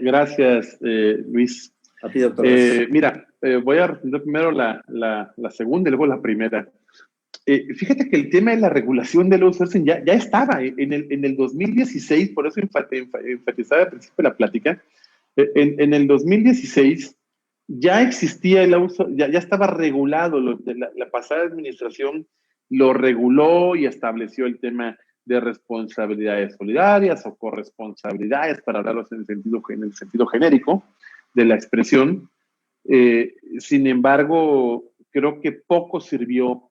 Gracias, Luis. A ti, doctor. Mira, voy a responder primero la segunda y luego la primera. Fíjate que el tema de la regulación del outsourcing ya estaba en el 2016, por eso enfatizaba al principio de la plática. En el 2016 ya existía el outsourcing, ya estaba regulado. La pasada administración lo reguló y estableció el tema de responsabilidades solidarias o corresponsabilidades, para hablarlos en el sentido genérico de la expresión. Sin embargo, creo que poco sirvió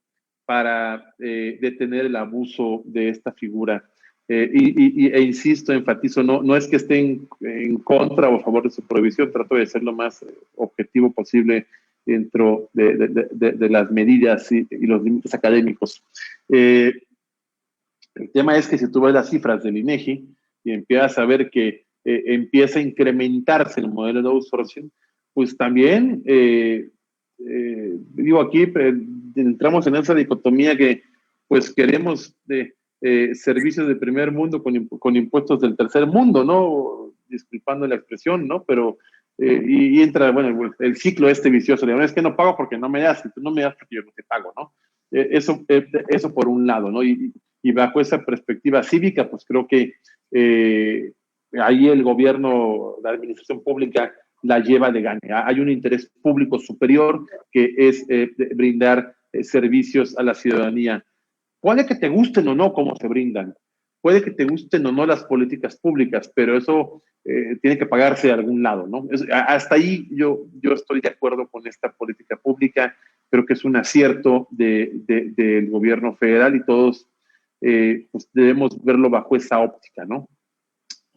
para detener el abuso de esta figura. E insisto, enfatizo, no es que estén en contra o a favor de su prohibición, trato de ser lo más objetivo posible dentro de las medidas y los límites académicos. El tema es que si tú ves las cifras del INEGI y empiezas a ver que empieza a incrementarse el modelo de outsourcing, pues también, digo aquí, entramos en esa dicotomía que pues queremos servicios de primer mundo con impuestos del tercer mundo, ¿no? Disculpando la expresión, ¿no? Pero, y entra, bueno, el ciclo vicioso, de, es que no pago porque no me das, y tú no me das porque yo no te pago, ¿no? Eso por un lado, ¿no? Y bajo esa perspectiva cívica, pues creo que ahí el gobierno, la administración pública la lleva de gane. Hay un interés público superior que es brindar servicios a la ciudadanía. Puede que te gusten o no cómo se brindan, puede que te gusten o no las políticas públicas, pero eso tiene que pagarse de algún lado, ¿no? Hasta ahí yo estoy de acuerdo con esta política pública. Creo que es un acierto del gobierno federal y todos pues debemos verlo bajo esa óptica, ¿no?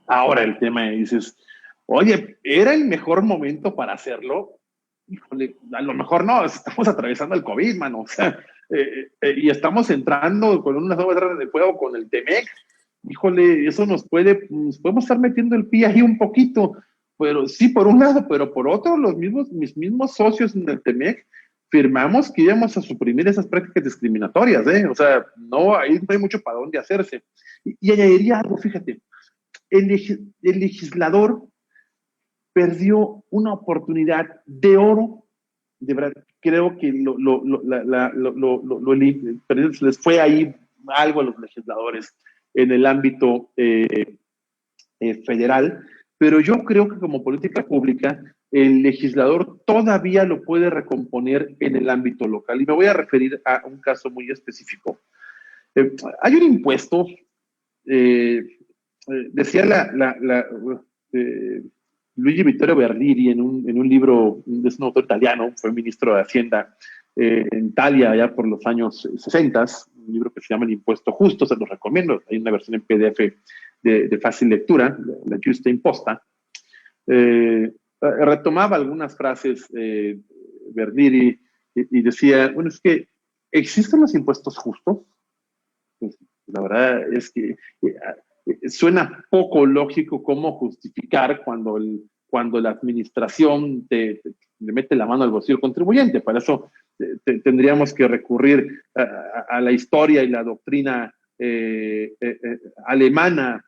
Ahora el tema dices, oye, ¿era el mejor momento para hacerlo? Híjole, a lo mejor no, estamos atravesando el COVID, mano, o sea, y estamos entrando con unas nuevas reglas de juego con el TEMEC. Híjole, eso nos podemos estar metiendo el pie ahí un poquito, pero sí por un lado, pero por otro, mis mismos socios en el TEMEC firmamos que íbamos a suprimir esas prácticas discriminatorias, o sea, ahí no hay mucho para dónde hacerse. Y añadiría algo, fíjate, el legislador perdió una oportunidad de oro, de verdad, creo que se les fue ahí algo a los legisladores en el ámbito federal, pero yo creo que como política pública el legislador todavía lo puede recomponer en el ámbito local. Y me voy a referir a un caso muy específico. Hay un impuesto, decía Luigi Vittorio Bernini en un libro, es un autor italiano, fue ministro de Hacienda en Italia ya por los años 60, un libro que se llama El Impuesto Justo, se los recomiendo, hay una versión en PDF de fácil lectura, la Giusta Imposta. Retomaba algunas frases Bernini y decía, bueno, es que ¿existen los impuestos justos? Pues, la verdad es que suena poco lógico cómo justificar cuando la administración le mete la mano al bolsillo del contribuyente. Para eso tendríamos que recurrir a la historia y la doctrina alemana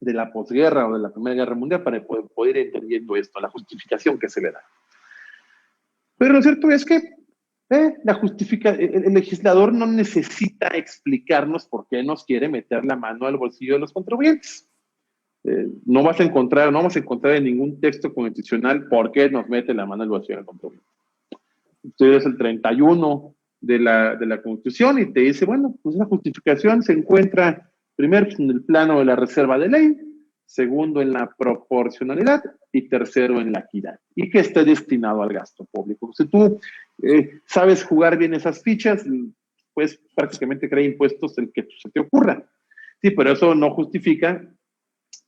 de la posguerra o de la Primera Guerra Mundial para poder ir entendiendo esto, la justificación que se le da. Pero lo cierto es que el legislador no necesita explicarnos por qué nos quiere meter la mano al bolsillo de los contribuyentes. No vamos a encontrar en ningún texto constitucional por qué nos mete la mano al bolsillo del contribuyente. Entonces el 31 de la Constitución y te dice, bueno, pues la justificación se encuentra primero en el plano de la reserva de ley, segundo en la proporcionalidad y tercero en la equidad, y que esté destinado al gasto público. Si tú sabes jugar bien esas fichas, pues prácticamente crea impuestos el que se te ocurra. Sí, pero eso no justifica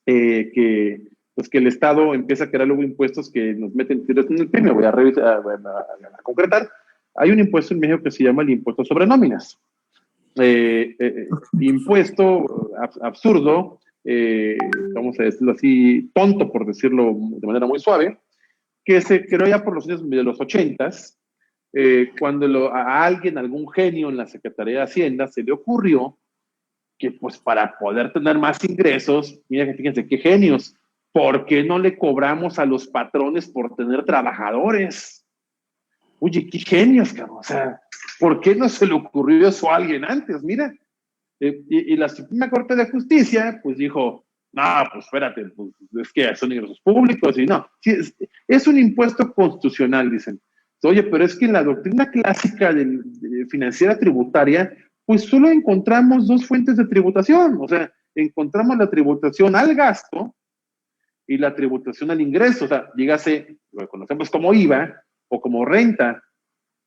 que el Estado empiece a crear luego impuestos que nos meten tiros en el pie. Me voy a revisar, a concretar. Hay un impuesto en México que se llama el impuesto sobre nóminas. Impuesto absurdo, vamos a decirlo así, tonto, por decirlo de manera muy suave, que se creó ya por los años de los 80s, cuando a alguien, algún genio en la Secretaría de Hacienda, se le ocurrió que pues para poder tener más ingresos, mira que fíjense qué genios, ¿por qué no le cobramos a los patrones por tener trabajadores? Oye, qué genios, cabrón. O sea, ¿por qué no se le ocurrió eso a alguien antes? Mira. Y la Suprema Corte de Justicia, pues dijo, no, pues espérate, pues, es que son ingresos públicos y no. Sí, es un impuesto constitucional, dicen. Oye, pero es que en la doctrina clásica financiera tributaria, pues solo encontramos dos fuentes de tributación. O sea, encontramos la tributación al gasto y la tributación al ingreso. O sea, dígase, lo conocemos como IVA o como renta.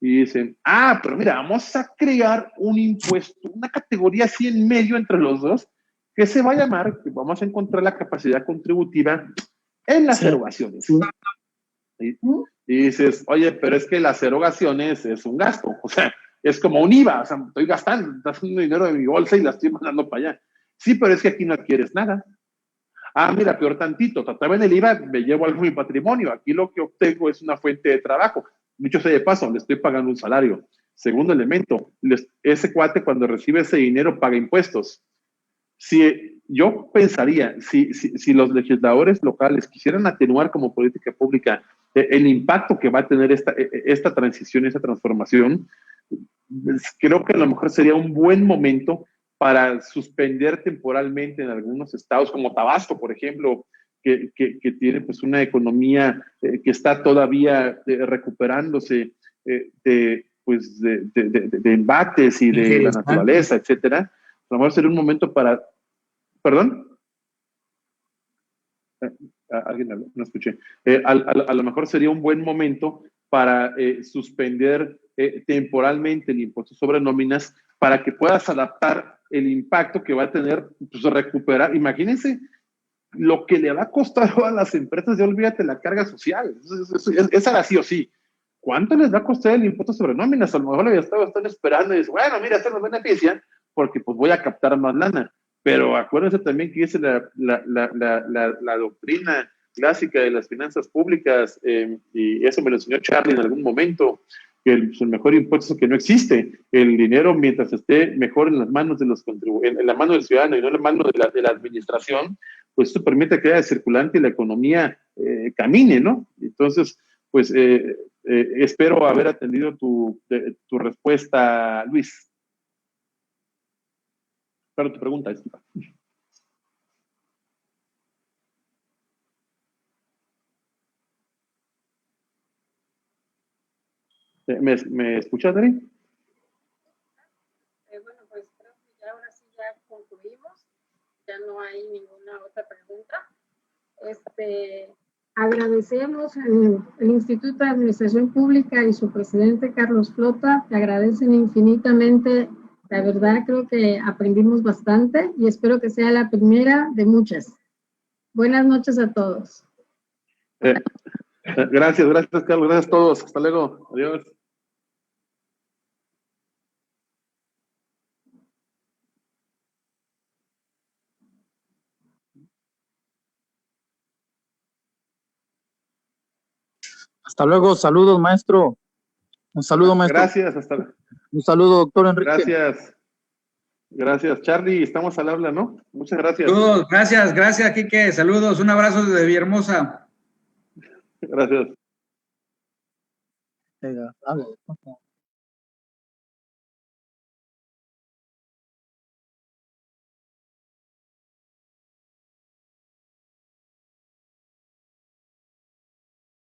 Y dicen, pero mira, vamos a crear un impuesto, una categoría así en medio entre los dos, que se va a llamar, que vamos a encontrar la capacidad contributiva en las erogaciones. Y dices, oye, pero es que las erogaciones es un gasto, o sea, es como un IVA, o sea, estoy gastando dinero de mi bolsa y la estoy mandando para allá. Sí, pero es que aquí no adquieres nada. Mira, peor tantito, trataba en el IVA, me llevo algo de mi patrimonio, aquí lo que obtengo es una fuente de trabajo. Dicho sea de paso, le estoy pagando un salario. Segundo elemento, ese cuate cuando recibe ese dinero paga impuestos. Yo pensaría, si los legisladores locales quisieran atenuar como política pública el impacto que va a tener esta transición, esta transformación, creo que a lo mejor sería un buen momento para suspender temporalmente en algunos estados, como Tabasco, por ejemplo, que tiene pues una economía que está todavía recuperándose de embates y de la naturaleza, etcétera. A lo mejor sería un momento para... ¿Perdón? Alguien habló, no escuché. A lo mejor sería un buen momento para suspender temporalmente el impuesto sobre nóminas para que puedas adaptar el impacto que va a tener, pues recuperar. Imagínense lo que le va a costar a las empresas, ya olvídate la carga social. Esa era sí o sí. ¿Cuánto les va a costar el impuesto sobre nóminas? A lo mejor están esperando y dicen, bueno, mira, esto nos beneficia porque pues voy a captar más lana. Pero acuérdense también que dice la doctrina clásica de las finanzas públicas, y eso me lo enseñó Charlie en algún momento, que el mejor impuesto es que no existe. El dinero, mientras esté mejor en las manos de los contribuyentes, en la mano del ciudadano y no en la mano de la administración, pues eso permite que haya circulante y la economía camine, ¿no? Entonces, pues espero haber atendido tu respuesta, Luis. Claro, tu pregunta, Esteban. ¿Me escuchas, Dari? Bueno, pues creo que ya ahora sí ya concluimos. Ya no hay ninguna otra pregunta. Agradecemos el Instituto de Administración Pública y su presidente Carlos Flota, te agradecen infinitamente. La verdad creo que aprendimos bastante y espero que sea la primera de muchas. Buenas noches a todos. Gracias, Carlos, gracias a todos. Hasta luego. Adiós. Hasta luego, saludos, maestro. Un saludo, maestro. Gracias, hasta luego. Un saludo, doctor Enrique. Gracias, Charlie. Estamos al habla, ¿no? Muchas gracias. Saludos, gracias, Quique. Saludos, un abrazo desde Villahermosa. Gracias. Venga, habla.